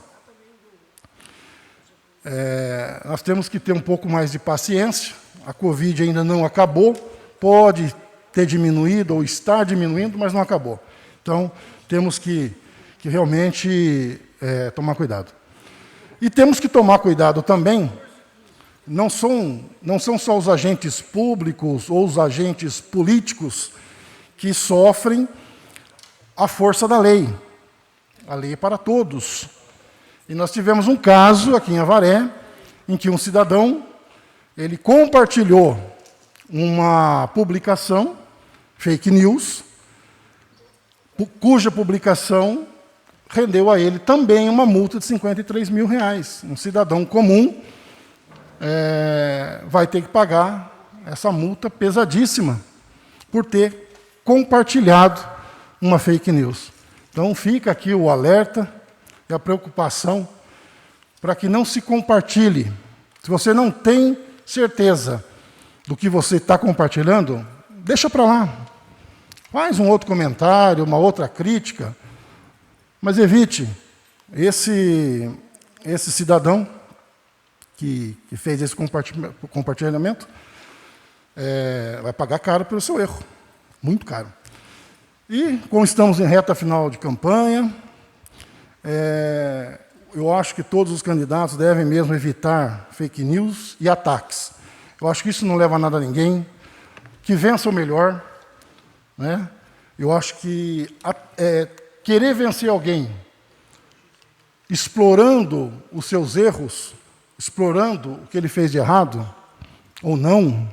Nós temos que ter um pouco mais de paciência, a Covid ainda não acabou, pode ter diminuído ou está diminuindo, mas não acabou. Então, temos que realmente tomar cuidado. E temos que tomar cuidado também, não são só os agentes públicos ou os agentes políticos que sofrem a força da lei. A lei é para todos. E nós tivemos um caso aqui em Avaré, em que um cidadão, ele compartilhou uma publicação, fake news, cuja publicação rendeu a ele também uma multa de R$53 mil. Um cidadão comum vai ter que pagar essa multa pesadíssima por ter compartilhado uma fake news. Então, fica aqui o alerta e a preocupação para que não se compartilhe. Se você não tem certeza do que você está compartilhando, deixa para lá. Faz um outro comentário, uma outra crítica, mas evite. Esse cidadão que fez esse compartilhamento vai pagar caro pelo seu erro, muito caro. E, como estamos em reta final de campanha, eu acho que todos os candidatos devem mesmo evitar fake news e ataques. Eu acho que isso não leva a nada a ninguém. Que vença o melhor, né? Eu acho que querer vencer alguém explorando os seus erros, explorando o que ele fez de errado, ou não,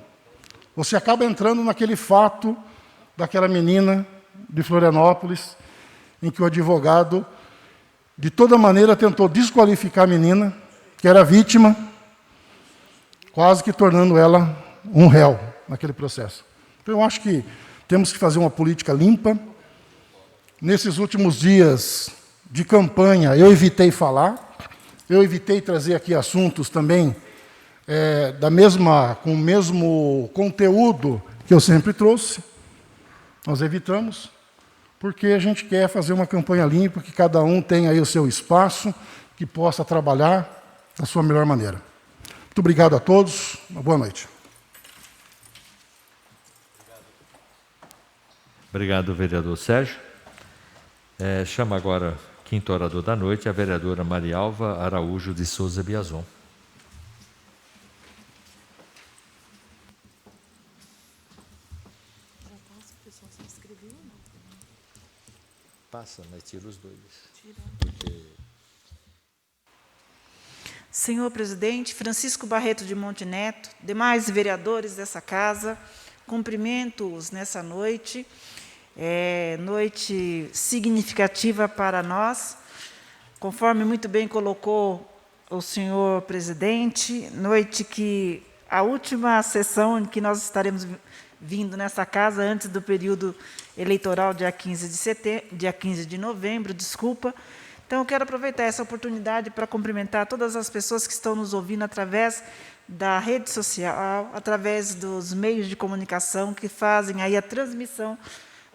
você acaba entrando naquele fato daquela menina de Florianópolis, em que o advogado, de toda maneira, tentou desqualificar a menina, que era vítima, quase que tornando ela um réu naquele processo. Então, eu acho que temos que fazer uma política limpa. Nesses últimos dias de campanha, eu evitei falar, eu evitei trazer aqui assuntos também com o mesmo conteúdo que eu sempre trouxe. Nós evitamos, porque a gente quer fazer uma campanha limpa, que cada um tenha aí o seu espaço, que possa trabalhar da sua melhor maneira. Muito obrigado a todos, uma boa noite. Obrigado, vereador Sérgio. Chama agora o quinto orador da noite, a vereadora Marialva Araújo de Souza Biazon. Passa, mas tira os dois. Senhor presidente, Francisco Barreto de Monte Neto, demais vereadores dessa casa, cumprimento-os nessa noite, noite significativa para nós, conforme muito bem colocou o senhor presidente, noite que a última sessão em que nós estaremos vindo nessa casa antes do período eleitoral, dia 15 de novembro, desculpa. Então, eu quero aproveitar essa oportunidade para cumprimentar todas as pessoas que estão nos ouvindo através da rede social, através dos meios de comunicação que fazem aí a transmissão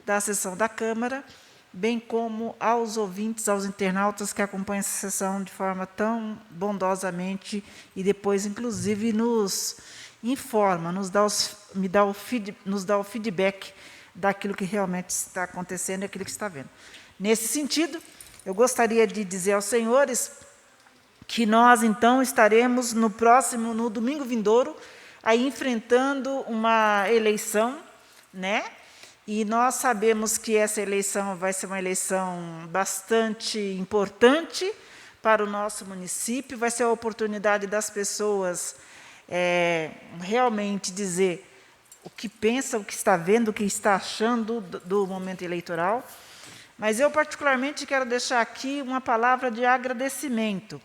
da sessão da Câmara, bem como aos ouvintes, aos internautas que acompanham essa sessão de forma tão bondosamente e depois, inclusive, nos informa, nos dá o feedback daquilo que realmente está acontecendo e aquilo que está vendo. Nesse sentido, eu gostaria de dizer aos senhores que nós, então, estaremos no domingo vindouro, aí enfrentando uma eleição, né? E nós sabemos que essa eleição vai ser uma eleição bastante importante para o nosso município, vai ser a oportunidade das pessoas realmente dizer o que pensa, o que está vendo, o que está achando do momento eleitoral. Mas eu, particularmente, quero deixar aqui uma palavra de agradecimento.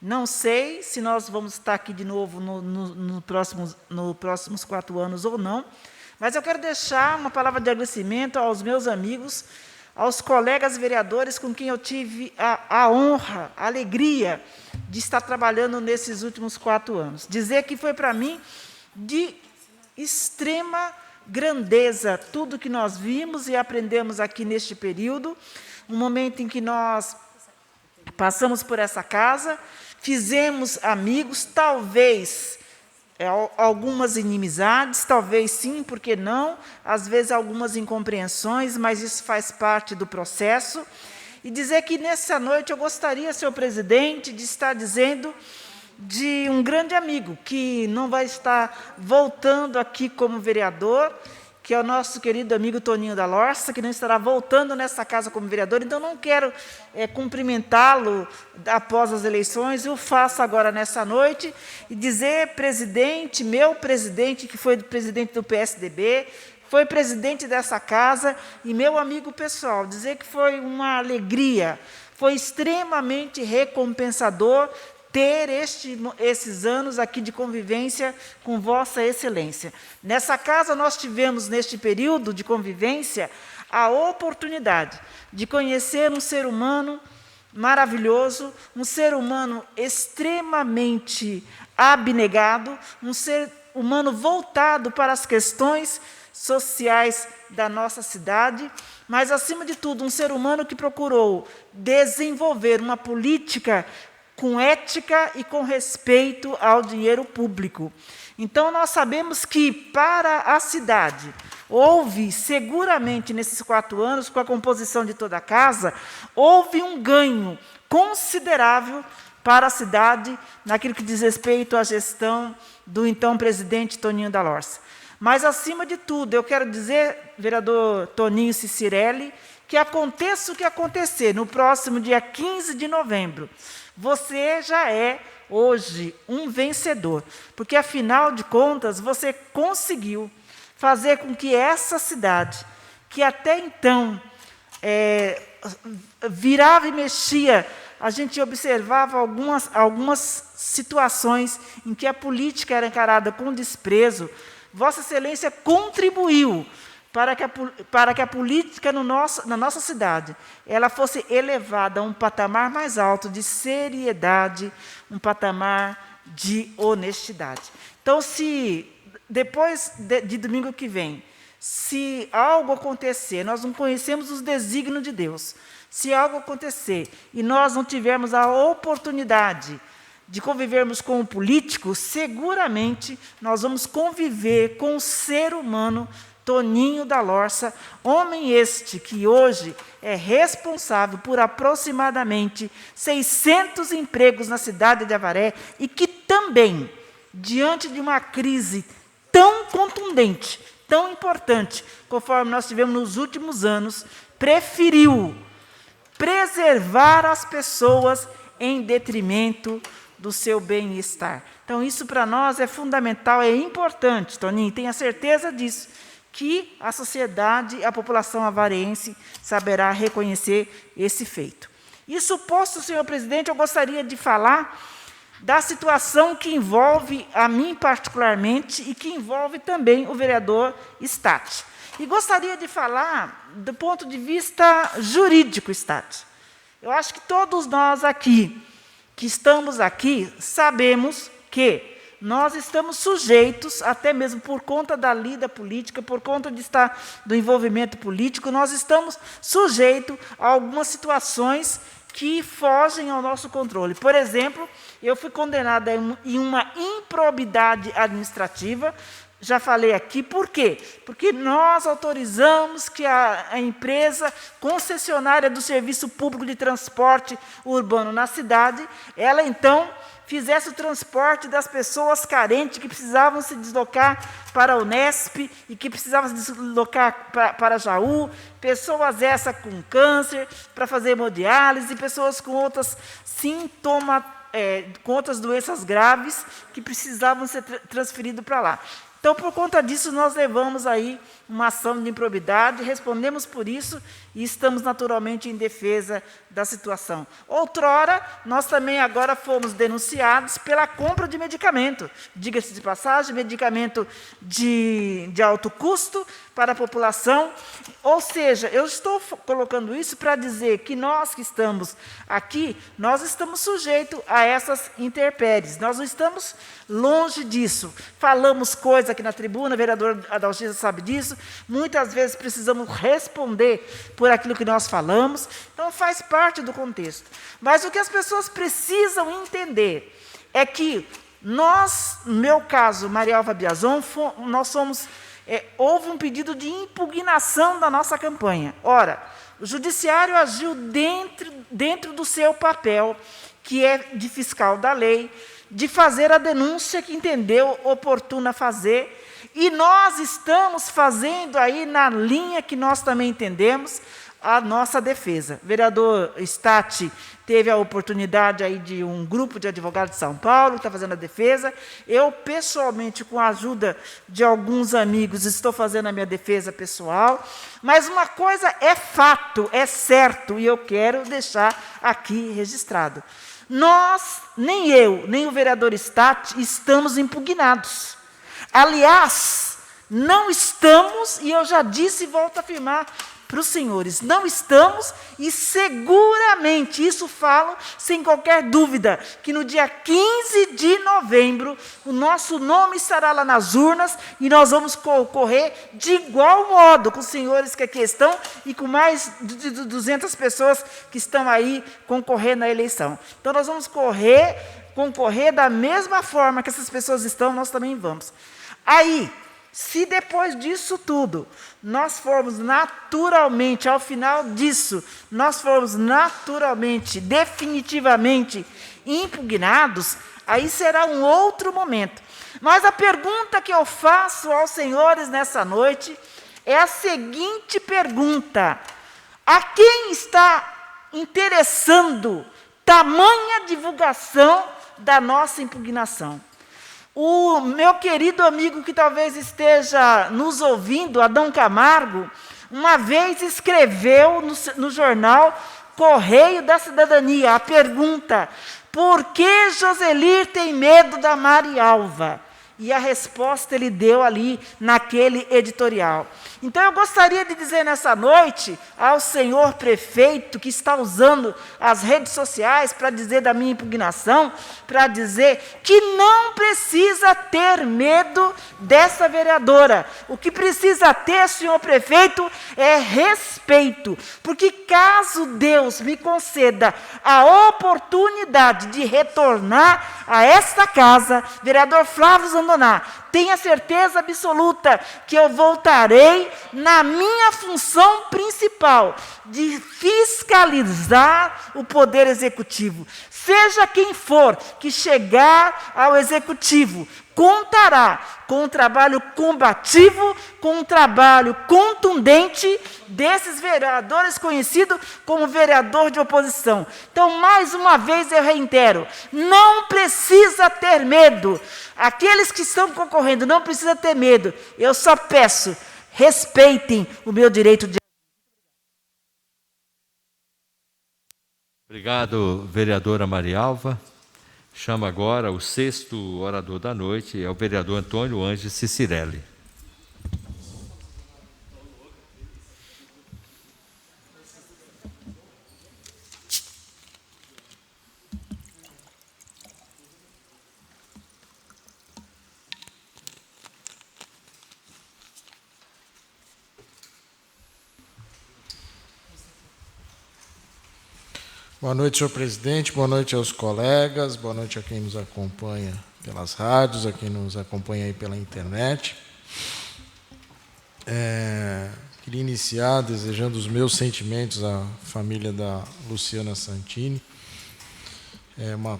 Não sei se nós vamos estar aqui de novo nos próximos 4 anos ou não, mas eu quero deixar uma palavra de agradecimento aos meus amigos, aos colegas vereadores com quem eu tive a honra, a alegria de estar trabalhando nesses últimos 4 anos. Dizer que foi para mim de extrema grandeza tudo que nós vimos e aprendemos aqui neste período, um momento em que nós passamos por essa casa, fizemos amigos, talvez algumas inimizades, talvez sim, por que não? Às vezes algumas incompreensões, mas isso faz parte do processo. E dizer que nessa noite eu gostaria, senhor presidente, de estar dizendo de um grande amigo, que não vai estar voltando aqui como vereador, que é o nosso querido amigo Toninho da Lorça, que não estará voltando nessa casa como vereador. Então, não quero cumprimentá-lo após as eleições, eu faço agora nessa noite, e dizer, presidente, meu presidente, que foi presidente do PSDB, foi presidente dessa casa, e meu amigo pessoal, dizer que foi uma alegria, foi extremamente recompensador ter esses anos aqui de convivência com Vossa Excelência. Nessa casa, nós tivemos, neste período de convivência, a oportunidade de conhecer um ser humano maravilhoso, um ser humano extremamente abnegado, um ser humano voltado para as questões sociais da nossa cidade, mas, acima de tudo, um ser humano que procurou desenvolver uma política com ética e com respeito ao dinheiro público. Então, nós sabemos que, para a cidade, houve, seguramente, nesses 4 anos, com a composição de toda a casa, houve um ganho considerável para a cidade, naquilo que diz respeito à gestão do então presidente Toninho da Lorça. Mas, acima de tudo, eu quero dizer, vereador Toninho Cicirelli, que aconteça o que acontecer, no próximo dia 15 de novembro, você já é, hoje, um vencedor, porque, afinal de contas, você conseguiu fazer com que essa cidade, que até então virava e mexia, a gente observava algumas situações em que a política era encarada com desprezo, Vossa Excelência contribuiu para que a política na nossa cidade ela fosse elevada a um patamar mais alto de seriedade, um patamar de honestidade. Então, se depois de domingo que vem, se algo acontecer, nós não conhecemos os desígnios de Deus, se algo acontecer e nós não tivermos a oportunidade de convivermos com o político, seguramente nós vamos conviver com o ser humano Toninho da Lorça, homem este que hoje é responsável por aproximadamente 600 empregos na cidade de Avaré e que também, diante de uma crise tão contundente, tão importante, conforme nós tivemos nos últimos anos, preferiu preservar as pessoas em detrimento do seu bem-estar. Então, isso para nós é fundamental, é importante, Toninho, tenha certeza disso, que a sociedade, a população avarense saberá reconhecer esse feito. Isso posto, senhor presidente, eu gostaria de falar da situação que envolve a mim particularmente e que envolve também o vereador Statti. E gostaria de falar do ponto de vista jurídico, Statti. Eu acho que todos nós aqui, que estamos aqui, sabemos que nós estamos sujeitos, até mesmo por conta da lida política, por conta de estar do envolvimento político, nós estamos sujeitos a algumas situações que fogem ao nosso controle. Por exemplo, eu fui condenada em uma improbidade administrativa. Já falei aqui, por quê? Porque nós autorizamos que a empresa concessionária do serviço público de transporte urbano na cidade, ela então fizesse o transporte das pessoas carentes que precisavam se deslocar para a Unesp e que precisavam se deslocar para Jaú, pessoas essas com câncer, para fazer hemodiálise, pessoas com outras sintomas, com outras doenças graves que precisavam ser transferidas para lá. Então, por conta disso, nós levamos aí uma ação de improbidade, respondemos por isso e estamos naturalmente em defesa da situação. Outrora, nós também agora fomos denunciados pela compra de medicamento. Diga-se de passagem, medicamento de alto custo para a população. Ou seja, eu estou colocando isso para dizer que nós que estamos aqui, nós estamos sujeitos a essas intempéries. Nós não estamos longe disso. Falamos coisa aqui na tribuna, o vereador Adalgisa sabe disso. Muitas vezes precisamos responder por aquilo que nós falamos. Então, faz parte do contexto. Mas o que as pessoas precisam entender é que nós, no meu caso, Marialva Biazon, nós somos... houve um pedido de impugnação da nossa campanha. Ora, o judiciário agiu dentro do seu papel, que é de fiscal da lei, de fazer a denúncia que entendeu oportuna fazer, e nós estamos fazendo aí, na linha que nós também entendemos, a nossa defesa. O vereador Statti teve a oportunidade aí de um grupo de advogados de São Paulo, que está fazendo a defesa. Eu, pessoalmente, com a ajuda de alguns amigos, estou fazendo a minha defesa pessoal. Mas uma coisa é fato, é certo, e eu quero deixar aqui registrado. Nós, nem eu, nem o vereador Statti, estamos impugnados. Aliás, não estamos, e eu já disse e volto a afirmar para os senhores, não estamos, e seguramente, isso falo sem qualquer dúvida, que no dia 15 de novembro, o nosso nome estará lá nas urnas, e nós vamos concorrer de igual modo com os senhores que aqui estão, e com mais de 200 pessoas que estão aí concorrendo à eleição. Então, nós vamos concorrer da mesma forma que essas pessoas estão, nós também vamos. Aí, se depois disso tudo, nós formos naturalmente, ao final disso, nós formos naturalmente, definitivamente impugnados, aí será um outro momento. Mas a pergunta que eu faço aos senhores nessa noite é a seguinte pergunta: a quem está interessando tamanha divulgação da nossa impugnação? O meu querido amigo que talvez esteja nos ouvindo, Adão Camargo, uma vez escreveu no jornal Correio da Cidadania a pergunta: por que Joselir tem medo da Marialva? E a resposta ele deu ali naquele editorial. Então eu gostaria de dizer nessa noite ao senhor prefeito que está usando as redes sociais para dizer da minha impugnação, para dizer que não precisa ter medo dessa vereadora. O que precisa ter, senhor prefeito, é respeito. Porque caso Deus me conceda a oportunidade de retornar a esta casa, vereador Flávio Zandoná, tenha certeza absoluta que eu voltarei na minha função principal de fiscalizar o Poder Executivo. Seja quem for que chegar ao Executivo, contará com um trabalho combativo, com um trabalho contundente desses vereadores conhecidos como vereador de oposição. Então, mais uma vez eu reitero, não precisa ter medo. Aqueles que estão concorrendo não precisam ter medo. Eu só peço, respeitem o meu direito de... Obrigado, vereadora Marialva. Chamo agora o sexto orador da noite, é o vereador Antônio Ângeles Cicirelli. Boa noite, senhor presidente, boa noite aos colegas, boa noite a quem nos acompanha pelas rádios, a quem nos acompanha aí pela internet. Queria iniciar desejando os meus sentimentos à família da Luciana Santini. É uma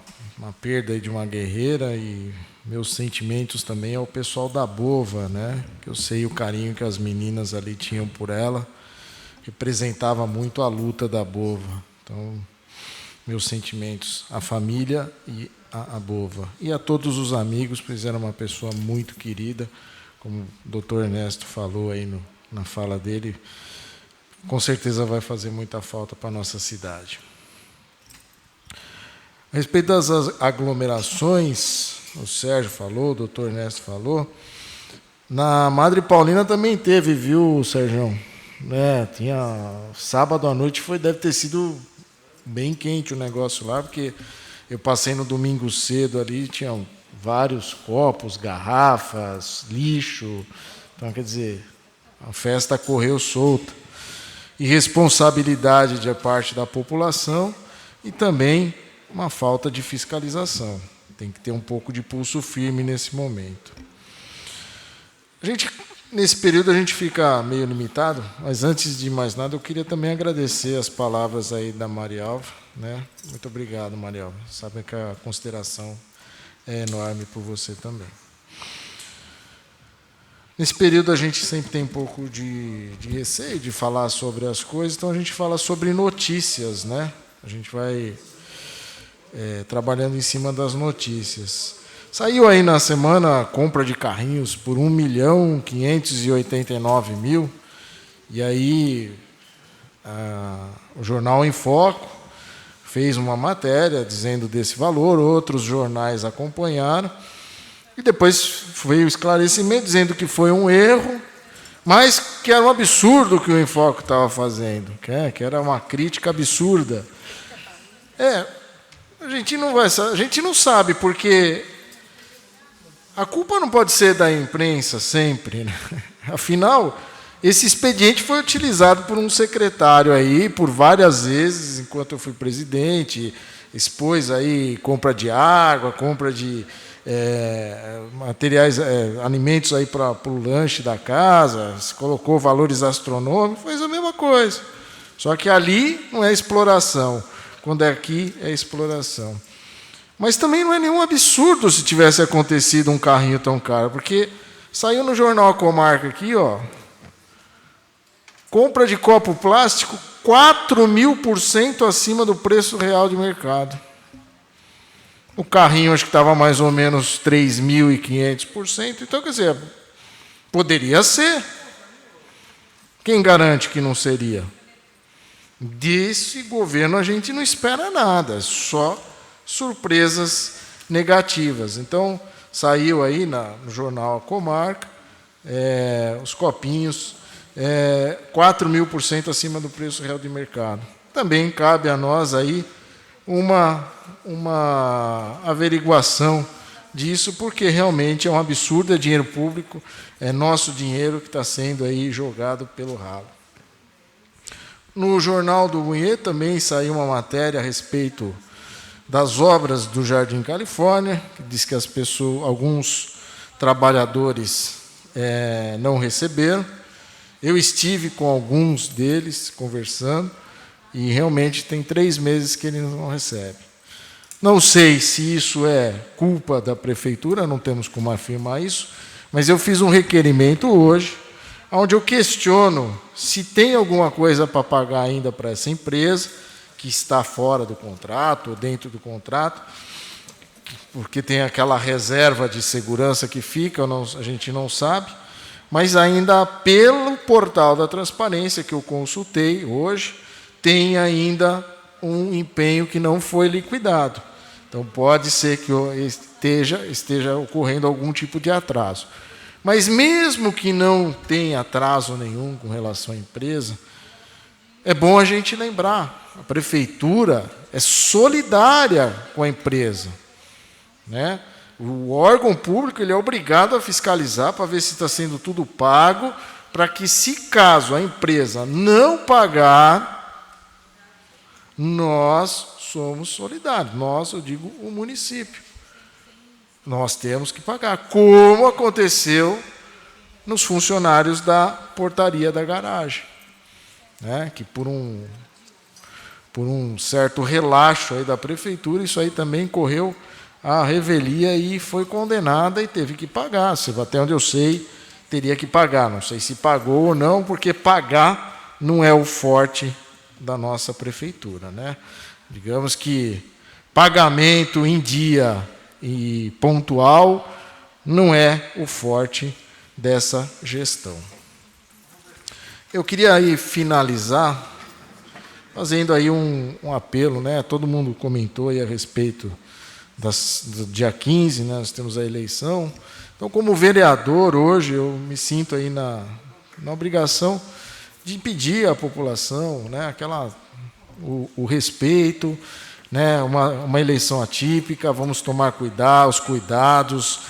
perda aí de uma guerreira, e meus sentimentos também ao pessoal da Bova, né? Que eu sei o carinho que as meninas ali tinham por ela, representava muito a luta da Bova. Então, meus sentimentos à família e à Bova. E a todos os amigos, pois era uma pessoa muito querida, como o doutor Ernesto falou aí na fala dele, com certeza vai fazer muita falta para a nossa cidade. A respeito das aglomerações, o Sérgio falou, o doutor Ernesto falou, na Madre Paulina também teve, viu, Sérgio? Sábado à noite deve ter sido bem quente o negócio lá, porque eu passei no domingo cedo ali, tinha vários copos, garrafas, lixo. Então, quer dizer, a festa correu solta. Irresponsabilidade de parte da população e também uma falta de fiscalização. Tem que ter um pouco de pulso firme nesse momento. Nesse período a gente fica meio limitado, mas antes de mais nada eu queria também agradecer as palavras aí da Marialva, né? Muito obrigado, Marialva. Sabe que a consideração é enorme por você também. Nesse período a gente sempre tem um pouco de receio de falar sobre as coisas, então a gente fala sobre notícias, né? A gente vai trabalhando em cima das notícias. Saiu aí na semana a compra de carrinhos por 1.589.000, e aí o Jornal em Foco fez uma matéria dizendo desse valor, outros jornais acompanharam, e depois veio o esclarecimento dizendo que foi um erro, mas que era um absurdo o que o Enfoque estava fazendo, que era uma crítica absurda. A gente não sabe, porque a culpa não pode ser da imprensa sempre, né? Afinal, esse expediente foi utilizado por um secretário aí por várias vezes, enquanto eu fui presidente, expôs aí compra de água, compra de materiais, alimentos aí para o lanche da casa, se colocou valores astronômicos, fez a mesma coisa. Só que ali não é exploração, quando é aqui é exploração. Mas também não é nenhum absurdo se tivesse acontecido um carrinho tão caro, porque saiu no jornal Comarca aqui, ó, compra de copo plástico 4.000% acima do preço real de mercado. O carrinho acho que estava mais ou menos 3.500%. Então, quer dizer, poderia ser. Quem garante que não seria? Desse governo a gente não espera nada, só surpresas negativas. Então, saiu aí no jornal A Comarca, os copinhos, 4.000% acima do preço real de mercado. Também cabe a nós aí uma averiguação disso, porque realmente é um absurdo, é dinheiro público, é nosso dinheiro que está sendo aí jogado pelo ralo. No Jornal do Bunhê também saiu uma matéria a respeito das obras do Jardim Califórnia, que diz que alguns trabalhadores não receberam. Eu estive com alguns deles conversando, e realmente tem 3 meses que eles não recebem. Não sei se isso é culpa da prefeitura, não temos como afirmar isso, mas eu fiz um requerimento hoje, onde eu questiono se tem alguma coisa para pagar ainda para essa empresa, que está fora do contrato, ou dentro do contrato, porque tem aquela reserva de segurança que fica, a gente não sabe, mas ainda pelo portal da transparência que eu consultei hoje, tem ainda um empenho que não foi liquidado. Então, pode ser que esteja ocorrendo algum tipo de atraso. Mas, mesmo que não tenha atraso nenhum com relação à empresa, é bom a gente lembrar, a prefeitura é solidária com a empresa, né? O órgão público ele é obrigado a fiscalizar para ver se está sendo tudo pago, para que, se caso a empresa não pagar, nós somos solidários. Nós, eu digo, o município. Nós temos que pagar, como aconteceu nos funcionários da portaria da garagem, né? Que por um certo relaxo aí da prefeitura, isso aí também correu à revelia e foi condenada e teve que pagar. Até onde eu sei, teria que pagar. Não sei se pagou ou não, porque pagar não é o forte da nossa prefeitura, né? Digamos que pagamento em dia e pontual não é o forte dessa gestão. Eu queria aí finalizar fazendo aí um apelo, né? Todo mundo comentou aí a respeito do dia 15, né? Nós temos a eleição. Então, como vereador hoje, eu me sinto aí na obrigação de pedir à população, né? O respeito, né? Uma eleição atípica, vamos tomar os cuidados.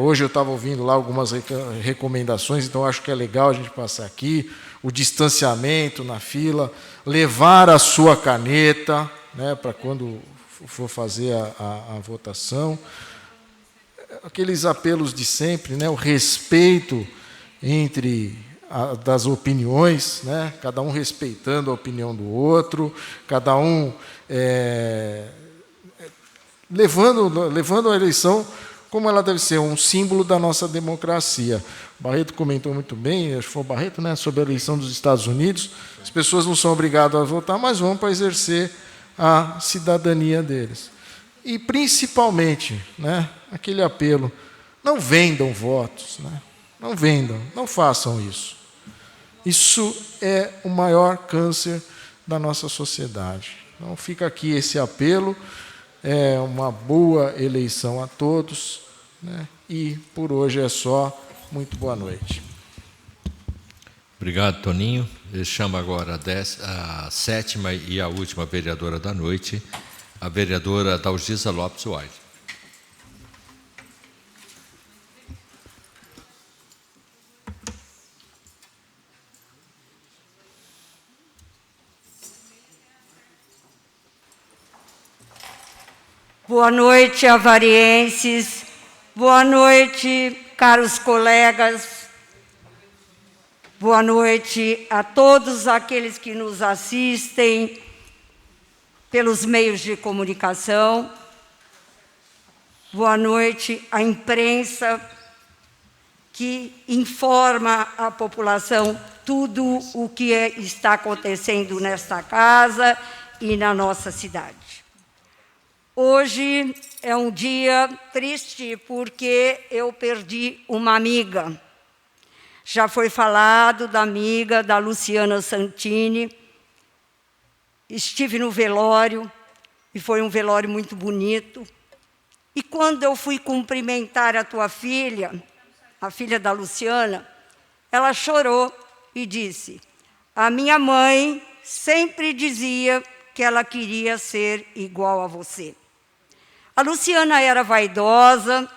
Hoje eu estava ouvindo lá algumas recomendações, então acho que é legal a gente passar aqui. O distanciamento na fila, levar a sua caneta, né, para quando for fazer a votação. Aqueles apelos de sempre, né, o respeito das opiniões, né, cada um respeitando a opinião do outro, cada um levando a eleição como ela deve ser, um símbolo da nossa democracia. O Barreto comentou muito bem, acho que foi o Barreto, né, sobre a eleição dos Estados Unidos. As pessoas não são obrigadas a votar, mas vão para exercer a cidadania deles. E, principalmente, né, aquele apelo, não vendam votos, né? Não vendam, não façam isso. Isso é o maior câncer da nossa sociedade. Então, fica aqui esse apelo. É uma boa eleição a todos, né? E por hoje é só. Muito boa noite. Obrigado, Toninho. Eu chamo agora a sétima e a última vereadora da noite, a vereadora Dalgisa Lopes Wilde. Boa noite, avarienses. Boa noite, caros colegas. Boa noite a todos aqueles que nos assistem pelos meios de comunicação. Boa noite à imprensa que informa a população tudo o que está acontecendo nesta casa e na nossa cidade. Hoje é um dia triste porque eu perdi uma amiga. Já foi falado da amiga da Luciana Santini. Estive no velório e foi um velório muito bonito. E quando eu fui cumprimentar a tua filha, a filha da Luciana, ela chorou e disse: a minha mãe sempre dizia que ela queria ser igual a você. A Luciana era vaidosa,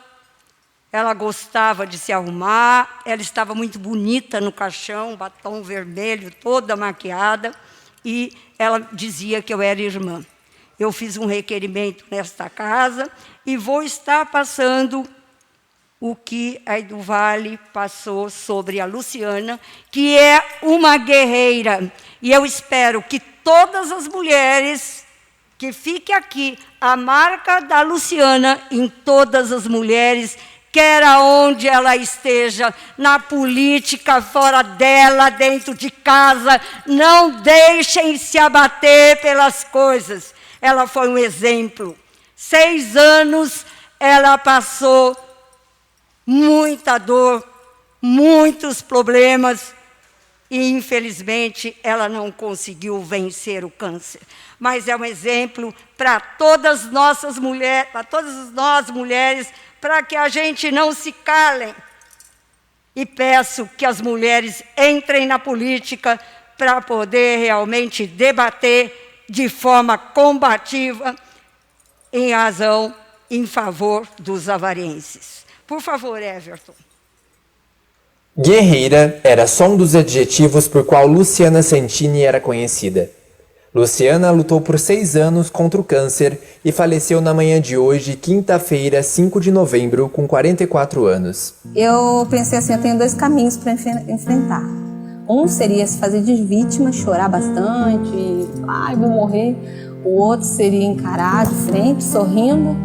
ela gostava de se arrumar, ela estava muito bonita no caixão, batom vermelho, toda maquiada, e ela dizia que eu era irmã. Eu fiz um requerimento nesta casa e vou estar passando o que a Edu Vale passou sobre a Luciana, que é uma guerreira. E eu espero que todas as mulheres, que fique aqui a marca da Luciana em todas as mulheres, quer aonde ela esteja, na política, fora dela, dentro de casa, não deixem se abater pelas coisas. Ela foi um exemplo. 6 anos ela passou muita dor, muitos problemas, e infelizmente ela não conseguiu vencer o câncer. Mas é um exemplo para todas nossas mulheres, para todas nós mulheres, para que a gente não se calem. E peço que as mulheres entrem na política para poder realmente debater de forma combativa em favor dos avarienses. Por favor, Everton. Guerreira era só um dos adjetivos por qual Luciana Santini era conhecida. Luciana lutou por 6 anos contra o câncer e faleceu na manhã de hoje, quinta-feira, 5 de novembro, com 44 anos. Eu pensei assim, eu tenho 2 caminhos para enfrentar. Um seria se fazer de vítima, chorar bastante, ai, vou morrer. O outro seria encarar de frente, sorrindo.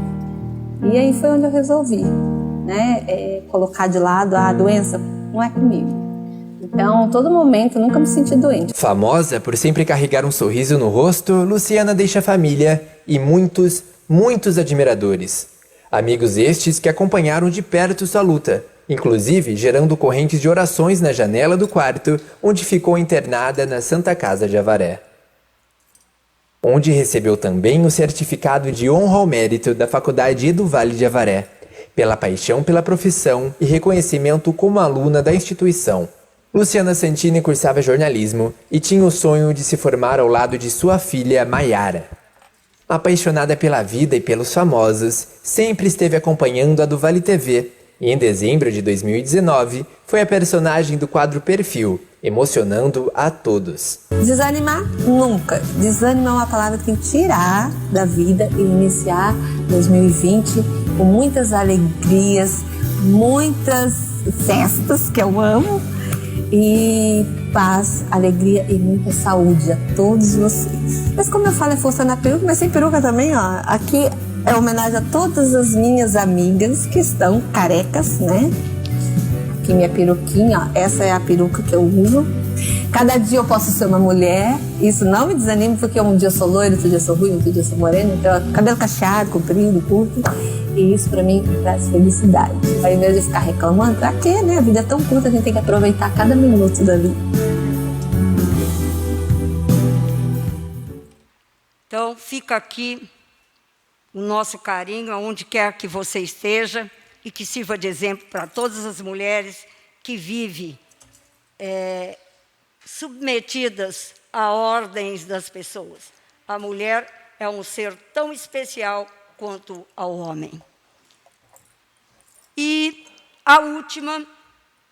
E aí foi onde eu resolvi, né? Colocar de lado a doença não é comigo. Então, todo momento, eu nunca me senti doente. Famosa por sempre carregar um sorriso no rosto, Luciana deixa a família e muitos admiradores. Amigos estes que acompanharam de perto sua luta, inclusive gerando correntes de orações na janela do quarto, onde ficou internada na Santa Casa de Avaré. Onde recebeu também o certificado de honra ao mérito da Faculdade Edu Vale de Avaré, pela paixão pela profissão e reconhecimento como aluna da instituição. Luciana Santini cursava jornalismo e tinha o sonho de se formar ao lado de sua filha, Maiara. Apaixonada pela vida e pelos famosos, sempre esteve acompanhando a do Vale TV e em dezembro de 2019 foi a personagem do quadro Perfil, emocionando a todos. Desanimar? Nunca. Desânimo é uma palavra que tem que tirar da vida e iniciar 2020 com muitas alegrias, muitas festas que eu amo, e paz, alegria e muita saúde a todos vocês. Mas como eu falo, é força na peruca, mas sem peruca também, ó. Aqui é homenagem a todas as minhas amigas que estão carecas, né? Aqui minha peruquinha, ó. Essa é a peruca que eu uso. Cada dia eu posso ser uma mulher, isso não me desanima, porque um dia eu sou loira, outro dia eu sou ruiva, outro dia eu sou morena, então cabelo cacheado, comprido, curto, e isso pra mim traz felicidade. Ao invés de ficar reclamando, pra quê, né? A vida é tão curta, a gente tem que aproveitar cada minuto da vida. Então, fica aqui o nosso carinho, aonde quer que você esteja, e que sirva de exemplo para todas as mulheres que vivem submetidas a ordens das pessoas. A mulher é um ser tão especial quanto ao homem. E a última,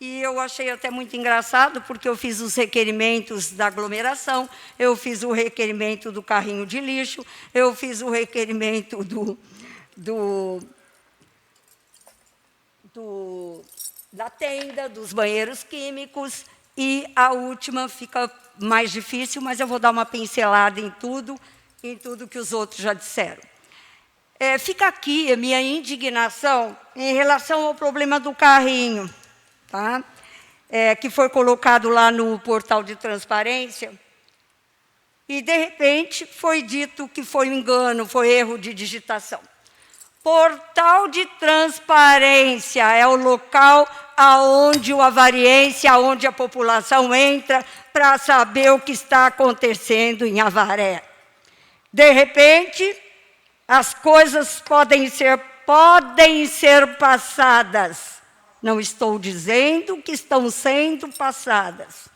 e eu achei até muito engraçado, porque eu fiz os requerimentos da aglomeração, eu fiz o requerimento do carrinho de lixo, eu fiz o requerimento da tenda, dos banheiros químicos, e a última fica mais difícil, mas eu vou dar uma pincelada em tudo que os outros já disseram. Fica aqui a minha indignação em relação ao problema do carrinho, tá? Que foi colocado lá no portal de transparência, e, de repente, foi dito que foi um engano, foi erro de digitação. Portal de transparência é o local aonde o avariense, aonde a população entra para saber o que está acontecendo em Avaré. De repente, as coisas podem ser passadas. Não estou dizendo que estão sendo passadas.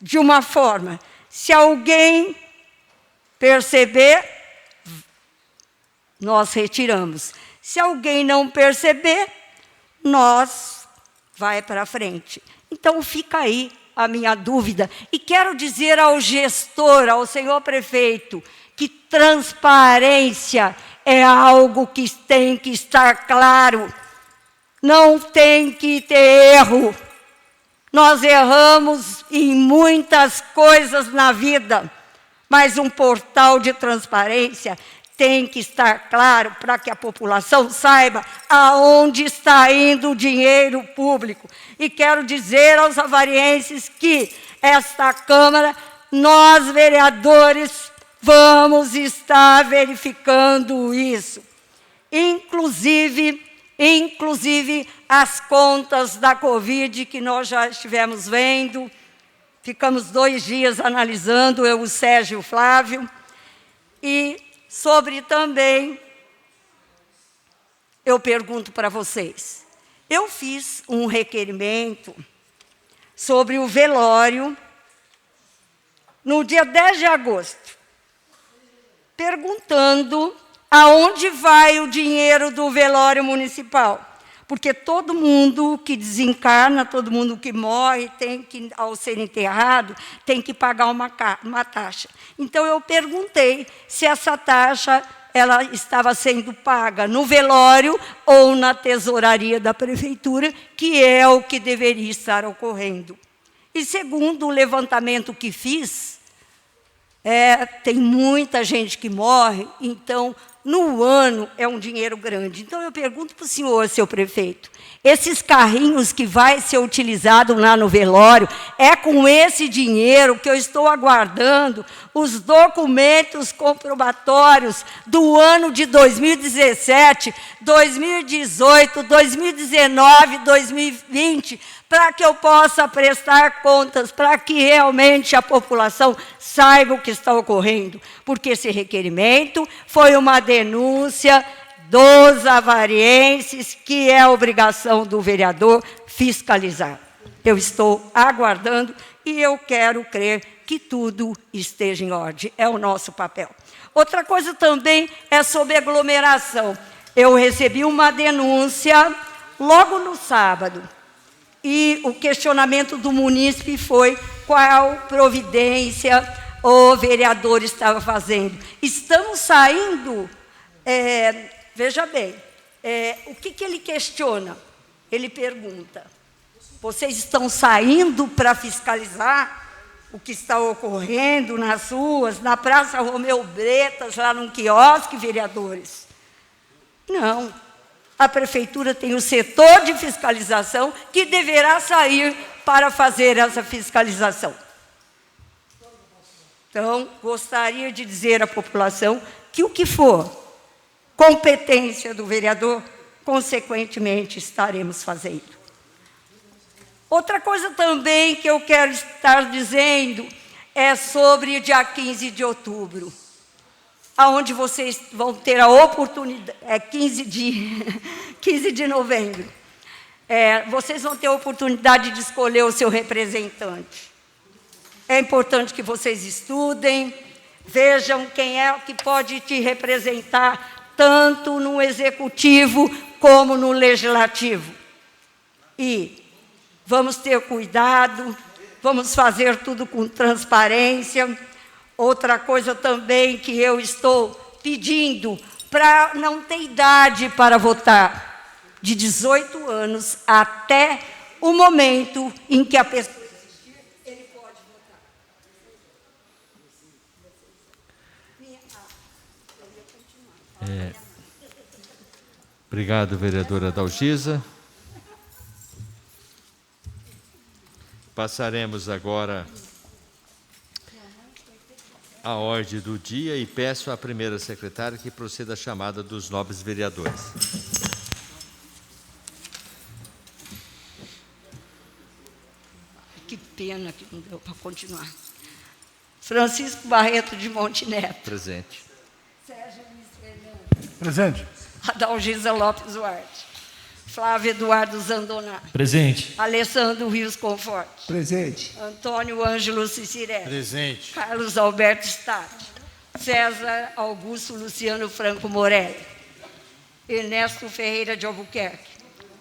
De uma forma, se alguém perceber, nós retiramos. Se alguém não perceber, nós vai para frente. Então, fica aí a minha dúvida. E quero dizer ao gestor, ao senhor prefeito, que transparência é algo que tem que estar claro. Não tem que ter erro. Nós erramos em muitas coisas na vida, mas um portal de transparência tem que estar claro para que a população saiba aonde está indo o dinheiro público. E quero dizer aos avarienses que esta Câmara, nós vereadores, vamos estar verificando isso. Inclusive as contas da Covid que nós já estivemos vendo, ficamos 2 dias analisando, eu, o Sérgio e o Flávio, e sobre também, eu pergunto para vocês, eu fiz um requerimento sobre o velório no dia 10 de agosto, perguntando aonde vai o dinheiro do velório municipal, porque todo mundo que desencarna, todo mundo que morre, tem que, ao ser enterrado, tem que pagar uma taxa. Então, eu perguntei se essa taxa ela estava sendo paga no velório ou na tesouraria da prefeitura, que é o que deveria estar ocorrendo. E segundo o levantamento que fiz, tem muita gente que morre, então, no ano, é um dinheiro grande. Então, eu pergunto para o senhor, seu prefeito, esses carrinhos que vai ser utilizado lá no velório, é com esse dinheiro que eu estou aguardando os documentos comprobatórios do ano de 2017, 2018, 2019, 2020, para que eu possa prestar contas, para que realmente a população saiba o que está ocorrendo. Porque esse requerimento foi uma denúncia dos avarienses, que é a obrigação do vereador fiscalizar. Eu estou aguardando e eu quero crer que tudo esteja em ordem. É o nosso papel. Outra coisa também é sobre aglomeração. Eu recebi uma denúncia logo no sábado, e o questionamento do munícipe foi qual providência o vereador estava fazendo. Estamos saindo, veja bem, o que ele questiona? Ele pergunta, vocês estão saindo para fiscalizar o que está ocorrendo nas ruas, na Praça Romeu Bretas, lá num quiosque, vereadores? Não. A prefeitura tem o setor de fiscalização que deverá sair para fazer essa fiscalização. Então, gostaria de dizer à população que o que for competência do vereador, consequentemente, estaremos fazendo. Outra coisa também que eu quero estar dizendo é sobre o dia 15 de outubro, aonde vocês vão ter a oportunidade, 15 de novembro, vocês vão ter a oportunidade de escolher o seu representante. É importante que vocês estudem, vejam quem é que pode te representar, tanto no executivo como no legislativo. E vamos ter cuidado, vamos fazer tudo com transparência. Outra coisa também que eu estou pedindo, para não ter idade para votar, de 18 anos até o momento em que a pessoa existir, ele pode votar. Obrigado, vereadora Dalgisa. Passaremos agora a ordem do dia e peço à primeira secretária que proceda à chamada dos nobres vereadores. Que pena que não deu para continuar. Francisco Barreto de Monteneto. Presente. Sérgio Luiz Fernandes. Presente. Adalgisa Lopes Duarte. Flávio Eduardo Zandoná. Presente. Alessandro Rios Conforte. Presente. Antônio Ângelo Ciciré. Presente. Carlos Alberto Statti. César Augusto Luciano Franco Morelli. Ernesto Ferreira de Albuquerque.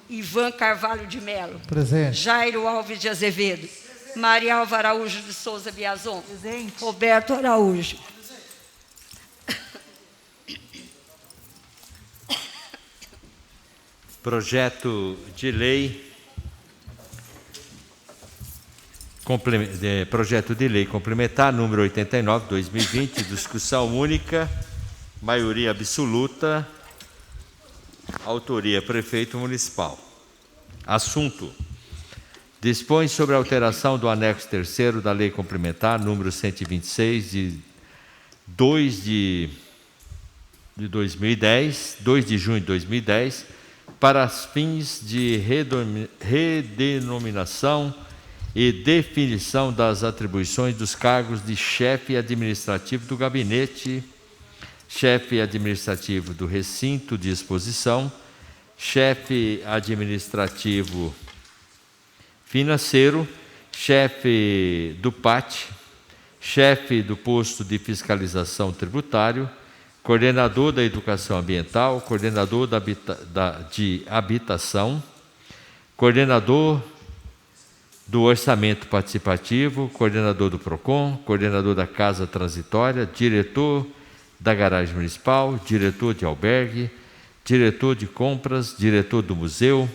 Ivan Carvalho de Melo. Presente. Jairo Alves de Azevedo. Maria Alva Araújo de Souza Biazon. Presente. Roberto Araújo. Projeto de lei complementar número 89, 2020, discussão única, maioria absoluta, autoria prefeito municipal. Assunto: dispõe sobre a alteração do anexo 3º da lei complementar número 126 de 2 de 2010, 2 de junho de 2010, para fins de redenominação e definição das atribuições dos cargos de chefe administrativo do gabinete, chefe administrativo do recinto de exposição, chefe administrativo financeiro, chefe do PAT, chefe do posto de fiscalização tributário, coordenador da Educação Ambiental, coordenador de Habitação, coordenador do Orçamento Participativo, coordenador do PROCON, coordenador da Casa Transitória, diretor da Garagem Municipal, diretor de albergue, diretor de compras, diretor do museu,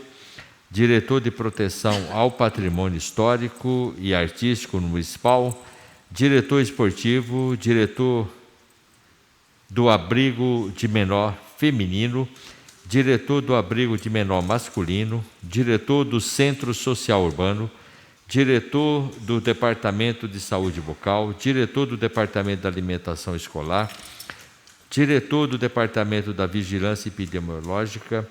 diretor de proteção ao patrimônio histórico e artístico municipal, diretor esportivo, diretor do abrigo de menor feminino, diretor do abrigo de menor masculino, diretor do Centro Social Urbano, diretor do Departamento de Saúde Bucal, diretor do Departamento da Alimentação Escolar, diretor do Departamento da Vigilância Epidemiológica,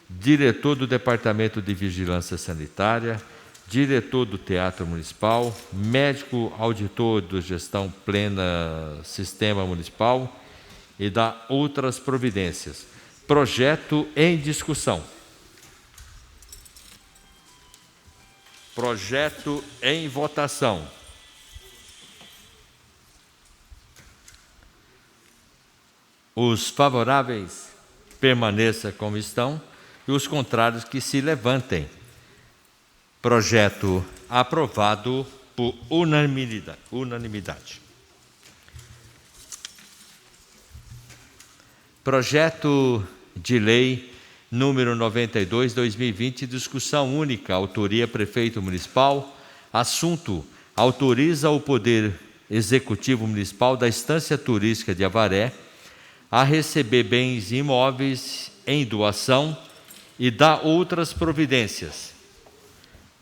diretor do Departamento de Vigilância Sanitária, diretor do Teatro Municipal, médico auditor da Gestão Plena Sistema Municipal e da outras providências. Projeto em discussão. Projeto em votação. Os favoráveis permaneçam como estão e os contrários que se levantem. Projeto aprovado por unanimidade. Projeto de lei número 92/2020, discussão única, autoria Prefeito Municipal. Assunto: autoriza o Poder Executivo Municipal da Estância Turística de Avaré a receber bens imóveis em doação e dá outras providências.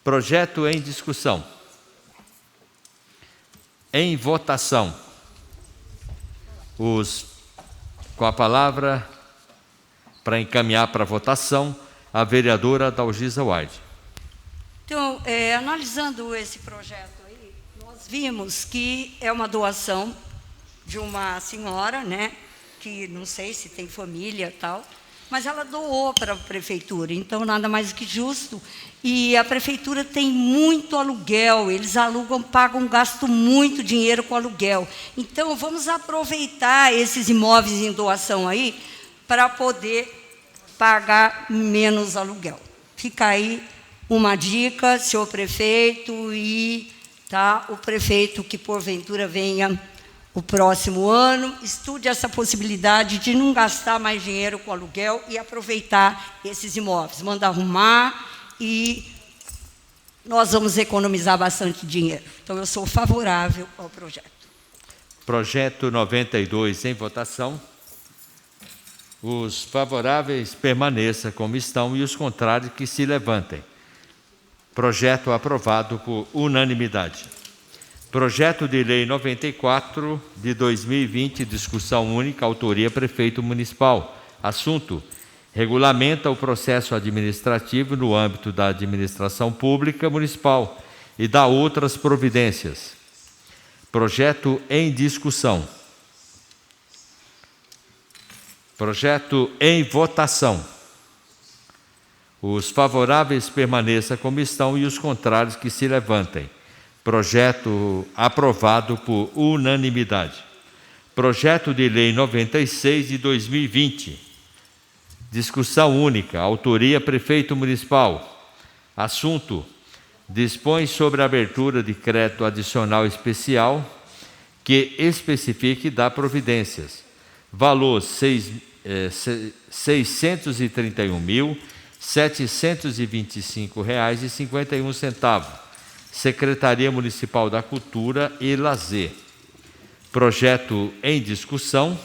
Projeto em discussão. Em votação. Com a palavra, para encaminhar para votação, a vereadora Dalgisa Ward. Então, analisando esse projeto aí, nós vimos que é uma doação de uma senhora, né, que não sei se tem família e tal, mas ela doou para a prefeitura, então nada mais que justo. E a prefeitura tem muito aluguel, eles alugam, pagam, gastam muito dinheiro com aluguel. Então, vamos aproveitar esses imóveis em doação aí para poder pagar menos aluguel. Fica aí uma dica, senhor prefeito, e o prefeito que porventura venha o próximo ano, estude essa possibilidade de não gastar mais dinheiro com aluguel e aproveitar esses imóveis. Manda arrumar e nós vamos economizar bastante dinheiro. Então, eu sou favorável ao projeto. Projeto 92 em votação. Os favoráveis permaneçam como estão e os contrários que se levantem. Projeto aprovado por unanimidade. Projeto de Lei 94 de 2020, discussão única, autoria Prefeito Municipal. Assunto: regulamenta o processo administrativo no âmbito da administração pública municipal e dá outras providências. Projeto em discussão. Projeto em votação. Os favoráveis permaneçam como estão e os contrários que se levantem. Projeto aprovado por unanimidade. Projeto de Lei 96 de 2020. Discussão única, autoria Prefeito Municipal. Assunto: dispõe sobre a abertura de crédito adicional especial que especifique e dá providências. Valor R$ 631.725,51. Secretaria Municipal da Cultura e Lazer. Projeto em discussão.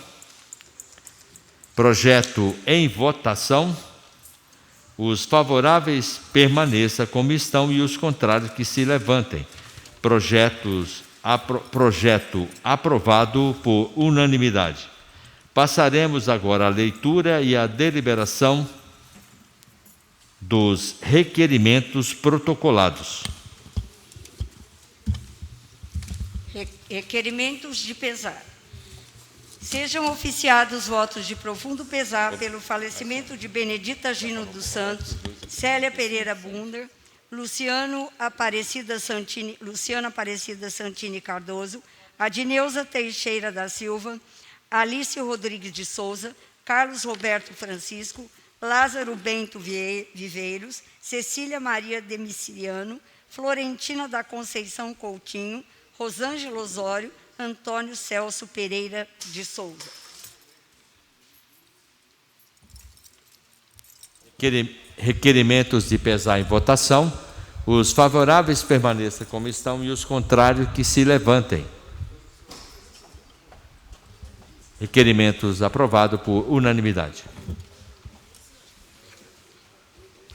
Projeto em votação. Os favoráveis permaneçam como estão e os contrários que se levantem. Projeto aprovado por unanimidade. Passaremos agora à leitura e à deliberação dos requerimentos protocolados. Requerimentos de pesar. Sejam oficiados votos de profundo pesar pelo falecimento de Benedita Gino dos Santos, Célia Pereira Bunder, Luciana Aparecida Santini Cardoso, Adineuza Teixeira da Silva, Alice Rodrigues de Souza, Carlos Roberto Francisco, Lázaro Bento Viveiros, Cecília Maria Demiciano, Florentina da Conceição Coutinho, Rosângela Osório, Antônio Celso Pereira de Souza. Requerimentos de pesar em votação. Os favoráveis permaneçam como estão e os contrários que se levantem. Requerimentos aprovados por unanimidade.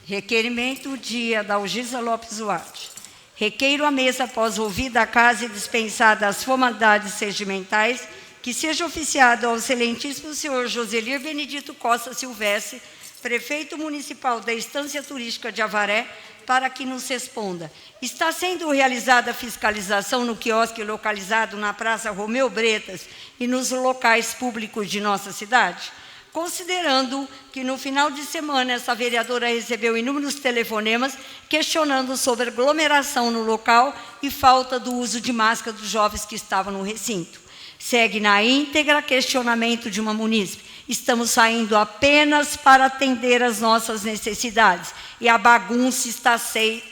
Requerimento de Adalgisa Lopes Duarte. Requeiro à mesa, após ouvida a casa e dispensada as formalidades regimentais, que seja oficiado ao excelentíssimo senhor Joselir Benedito Costa Silvestre, prefeito municipal da Estância Turística de Avaré, para que nos responda. Está sendo realizada a fiscalização no quiosque localizado na Praça Romeu Bretas e nos locais públicos de nossa cidade? Considerando que no final de semana essa vereadora recebeu inúmeros telefonemas questionando sobre aglomeração no local e falta do uso de máscara dos jovens que estavam no recinto. Segue na íntegra questionamento de uma munícipe. Estamos saindo apenas para atender às nossas necessidades e a bagunça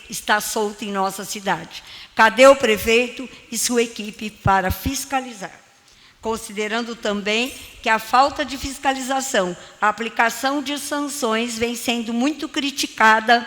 está solta em nossa cidade. Cadê o prefeito e sua equipe para fiscalizar? Considerando também que a falta de fiscalização, a aplicação de sanções vem sendo muito criticada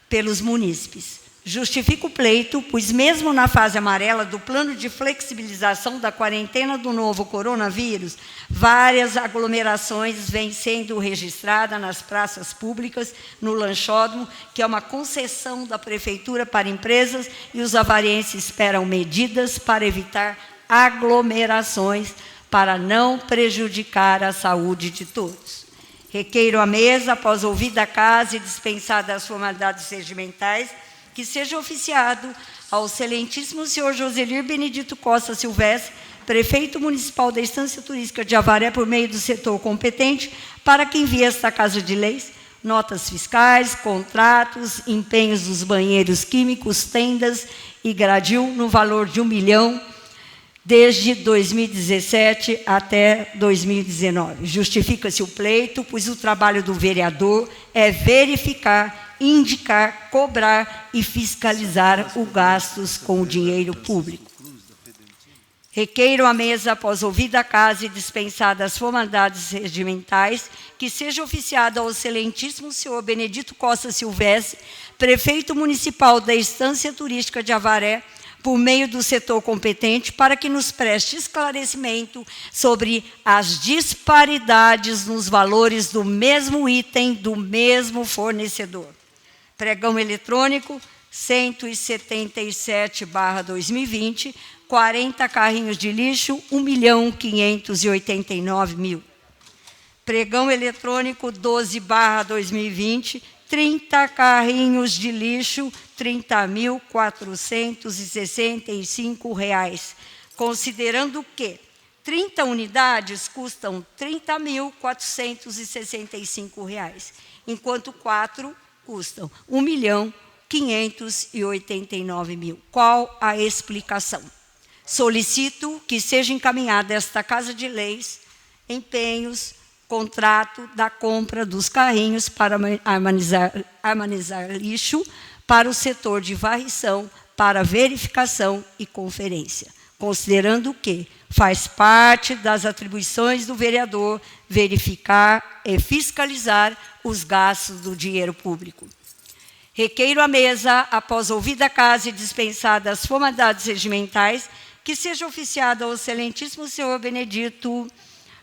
pelos munícipes. Justifico o pleito, pois mesmo na fase amarela do plano de flexibilização da quarentena do novo coronavírus, várias aglomerações vêm sendo registradas nas praças públicas, no lanchódromo, que é uma concessão da prefeitura para empresas, e os avarenses esperam medidas para evitar aglomerações, para não prejudicar a saúde de todos. Requeiro à mesa, após ouvida a casa e dispensadas as formalidades regimentais, que seja oficiado ao excelentíssimo senhor Joselir Benedito Costa Silvestre, prefeito municipal da Estância Turística de Avaré, por meio do setor competente, para que envie esta Casa de Leis notas fiscais, contratos, empenhos dos banheiros químicos, tendas e gradil no valor de R$ 1 milhão desde 2017 até 2019. Justifica-se o pleito, pois o trabalho do vereador é verificar, indicar, cobrar e fiscalizar os gastos com o dinheiro público. Requeiro à mesa, após ouvida a casa e dispensadas as formalidades regimentais, que seja oficiado ao excelentíssimo senhor Benedito Costa Silvestre, prefeito municipal da Estância Turística de Avaré, por meio do setor competente, para que nos preste esclarecimento sobre as disparidades nos valores do mesmo item do mesmo fornecedor. Pregão eletrônico 177/2020, 40 carrinhos de lixo, R$ 1.589.000. Pregão eletrônico 12/2020, 30 carrinhos de lixo, R$ 30.465, considerando que 30 unidades custam R$ 30.465, enquanto 4 custam R$ 1.589.000. Qual a explicação? Solicito que seja encaminhada esta Casa de Leis, empenhos, contrato da compra dos carrinhos para armazenar lixo para o setor de varrição, para verificação e conferência, considerando que faz parte das atribuições do vereador verificar e fiscalizar os gastos do dinheiro público. Requeiro à mesa, após ouvida a casa e dispensadas as formalidades regimentais, que seja oficiado ao excelentíssimo senhor Benedito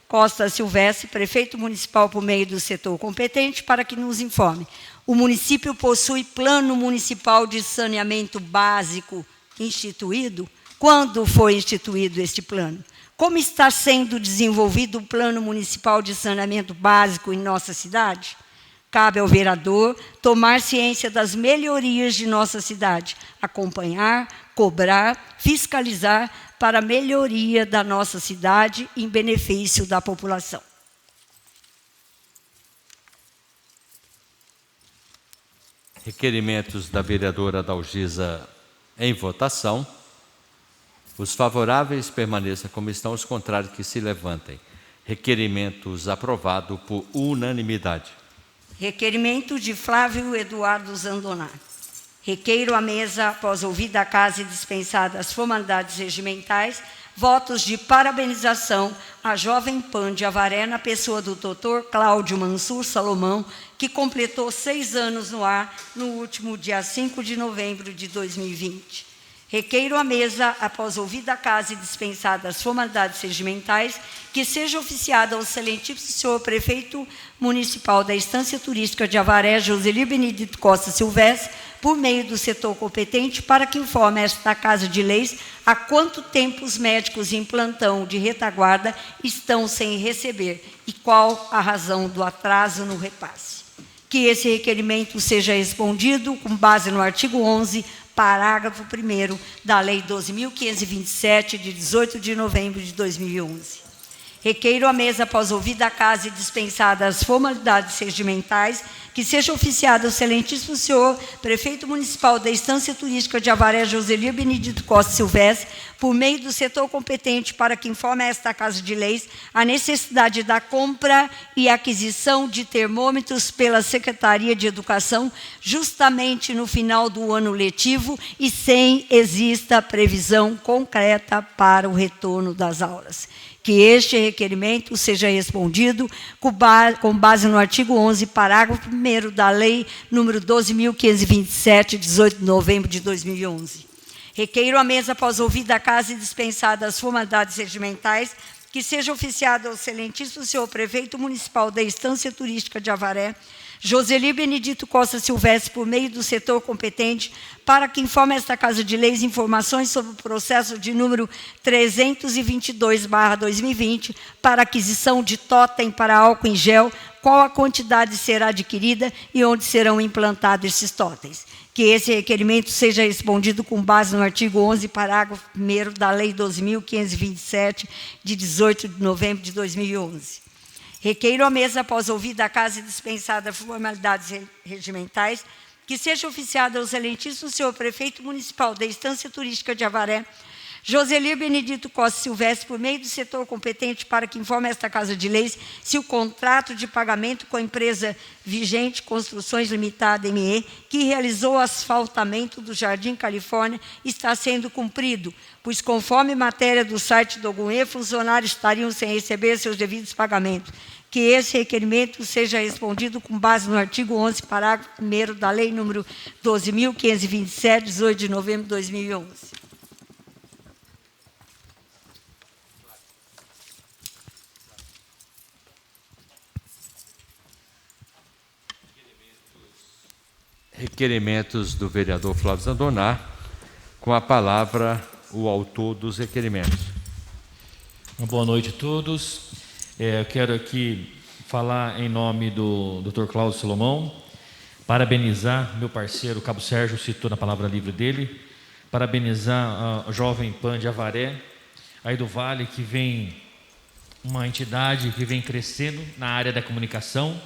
Costa Silvestre, prefeito municipal, por meio do setor competente, para que nos informe. O município possui plano municipal de saneamento básico instituído? Quando foi instituído este plano? Como está sendo desenvolvido o plano municipal de saneamento básico em nossa cidade? Cabe ao vereador tomar ciência das melhorias de nossa cidade, acompanhar, cobrar, fiscalizar para a melhoria da nossa cidade em benefício da população. Requerimentos da vereadora Adalgisa em votação. Os favoráveis permaneçam como estão, os contrários que se levantem. Requerimentos aprovados por unanimidade. Requerimento de Flávio Eduardo Zandoná. Requeiro à mesa, após ouvida a casa e dispensadas as formalidades regimentais, votos de parabenização à Jovem Pan de Avaré, na pessoa do Dr. Cláudio Mansur Salomão, que completou 6 anos no ar no último dia 5 de novembro de 2020. Requeiro à mesa, após ouvida a casa e dispensadas as formalidades regimentais, que seja oficiado ao excelentíssimo senhor prefeito municipal da Estância Turística de Avaré, Joselir Benedito Costa Silvestre, por meio do setor competente, para que informe esta Casa de Leis há quanto tempo os médicos em plantão de retaguarda estão sem receber e qual a razão do atraso no repasse. Que esse requerimento seja respondido com base no artigo 11, parágrafo 1º da Lei 12.527, de 18 de novembro de 2011. Requeiro à mesa, após ouvida a casa e dispensadas as formalidades regimentais, que seja oficiado ao excelentíssimo senhor prefeito municipal da Estância Turística de Avaré, Joselir Benedito Costa Silvestre, por meio do setor competente, para que informe a esta Casa de Leis a necessidade da compra e aquisição de termômetros pela Secretaria de Educação, justamente no final do ano letivo e sem exista previsão concreta para o retorno das aulas. Que este requerimento seja respondido com base no artigo 11, parágrafo 1º da Lei nº 12.527, 18 de novembro de 2011. Requeiro à mesa, após ouvida a casa e dispensadas as formalidades regimentais, que seja oficiado ao excelentíssimo senhor prefeito municipal da Estância Turística de Avaré, Joselir Benedito Costa Silvestre, por meio do setor competente, para que informe esta Casa de Leis informações sobre o processo de número 322/2020 para aquisição de totem para álcool em gel, qual a quantidade será adquirida e onde serão implantados esses totens. Que esse requerimento seja respondido com base no artigo 11, parágrafo 1º da Lei 12.527, de 18 de novembro de 2011. Requeiro à mesa, após ouvida a casa e dispensada formalidades regimentais, que seja oficiado ao excelentíssimo senhor prefeito municipal da Estância Turística de Avaré, Joselir Benedito Costa Silvestre, por meio do setor competente, para que informe esta Casa de Leis se o contrato de pagamento com a empresa Vigente Construções Limitada, ME, que realizou o asfaltamento do Jardim Califórnia, está sendo cumprido, pois, conforme matéria do site do OGUE, funcionários estariam sem receber seus devidos pagamentos. Que esse requerimento seja respondido com base no artigo 11, parágrafo 1º da Lei nº 12.527, 18 de novembro de 2011. Requerimentos do vereador Flávio Zandoná. Com a palavra, o autor dos requerimentos. Uma boa noite a todos. Eu quero aqui falar em nome do Dr. Cláudio Salomão, parabenizar meu parceiro, Cabo Sérgio, citou na palavra livre dele, parabenizar a Jovem Pan de Avaré, aí do Vale, que vem uma entidade que vem crescendo na área da comunicação,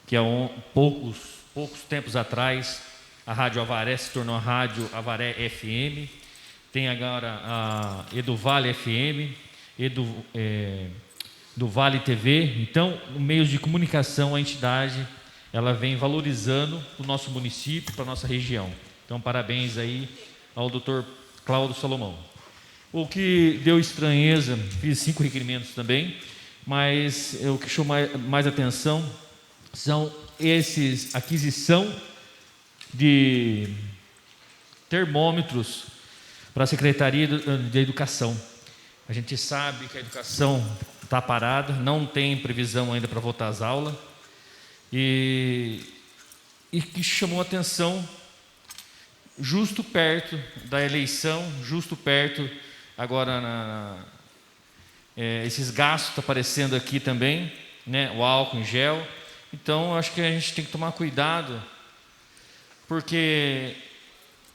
que há poucos tempos atrás a Rádio Avaré se tornou a Rádio Avaré FM, tem agora a Eduvale FM, do Vale TV. Então, no meio de comunicação, a entidade ela vem valorizando o nosso município, para a nossa região. Então, parabéns aí ao Dr. Cláudio Salomão. O que deu estranheza, fiz 5 requerimentos também, mas o que chamou mais atenção são esses aquisição de termômetros para a Secretaria de Educação. A gente sabe que a educação está parada, não tem previsão ainda para voltar às aulas, e que chamou a atenção justo perto da eleição, justo perto agora esses gastos estão aparecendo aqui também, né, o álcool em gel. Então, acho que a gente tem que tomar cuidado, porque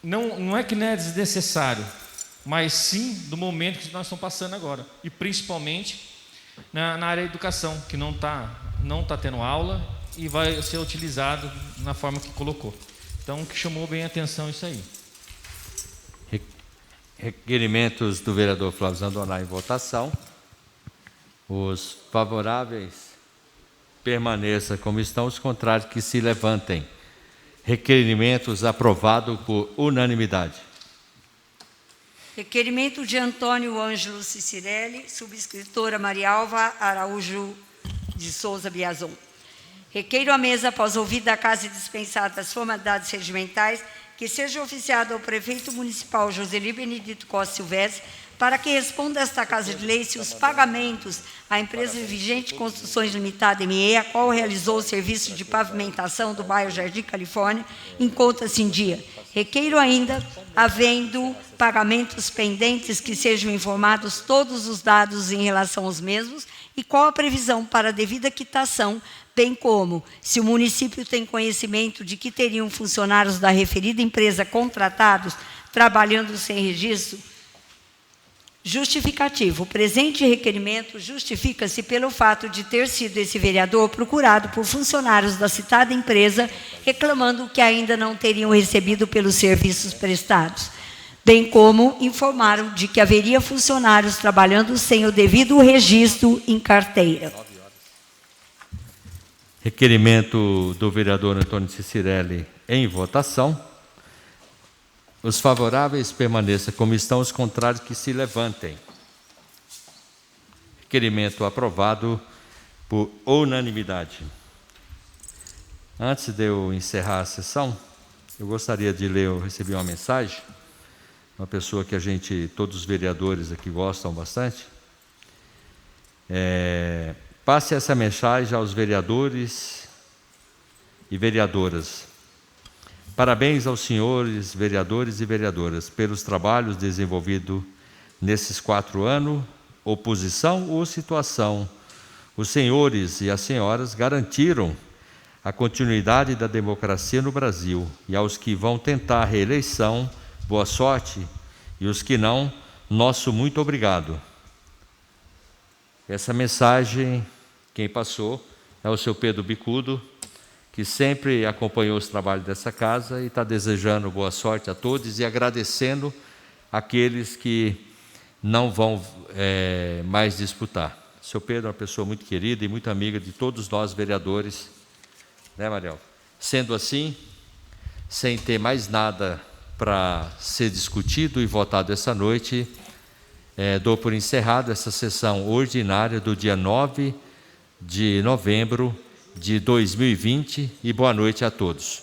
não é que não é desnecessário, mas sim do momento que nós estamos passando agora, e principalmente na área da educação, que não tá tendo aula e vai ser utilizado na forma que colocou. Então, que chamou bem a atenção isso aí. Requerimentos do vereador Flávio Zandoná em votação. Os favoráveis permaneçam como estão, os contrários que se levantem. Requerimentos aprovados por unanimidade. Requerimento de Antônio Ângelo Cicirelli, subscritora Maria Alva Araújo de Souza Biazon. Requeiro à mesa, após ouvida a casa e dispensadas as formalidades regimentais, que seja oficiado ao prefeito municipal Joseli Benedito Costa Silvestre, para que responda a esta Casa de Lei se os pagamentos à empresa Vigente Construções Limitada, ME, a qual realizou o serviço de pavimentação do bairro Jardim Califórnia, encontra-se em dia. Requeiro ainda, havendo pagamentos pendentes, que sejam informados todos os dados em relação aos mesmos e qual a previsão para a devida quitação, bem como se o município tem conhecimento de que teriam funcionários da referida empresa contratados trabalhando sem registro. Justificativo. O presente requerimento justifica-se pelo fato de ter sido esse vereador procurado por funcionários da citada empresa, reclamando que ainda não teriam recebido pelos serviços prestados, bem como informaram de que haveria funcionários trabalhando sem o devido registro em carteira. Requerimento do vereador Antônio Cicirelli em votação. Os favoráveis permaneçam como estão, os contrários que se levantem. Requerimento aprovado por unanimidade. Antes de eu encerrar a sessão, eu gostaria de ler, eu recebi uma mensagem, uma pessoa que todos os vereadores aqui gostam bastante. Passe essa mensagem aos vereadores e vereadoras. Parabéns aos senhores vereadores e vereadoras pelos trabalhos desenvolvidos nesses 4 anos, oposição ou situação. Os senhores e as senhoras garantiram a continuidade da democracia no Brasil, e aos que vão tentar a reeleição, boa sorte, e os que não, nosso muito obrigado. Essa mensagem, quem passou, é o seu Pedro Bicudo, que sempre acompanhou os trabalhos dessa casa e está desejando boa sorte a todos e agradecendo aqueles que não vão mais disputar. O seu Pedro é uma pessoa muito querida e muito amiga de todos nós vereadores, né, Mariel? Sendo assim, sem ter mais nada para ser discutido e votado essa noite, dou por encerrado essa sessão ordinária do dia 9 de novembro de 2020 e boa noite a todos.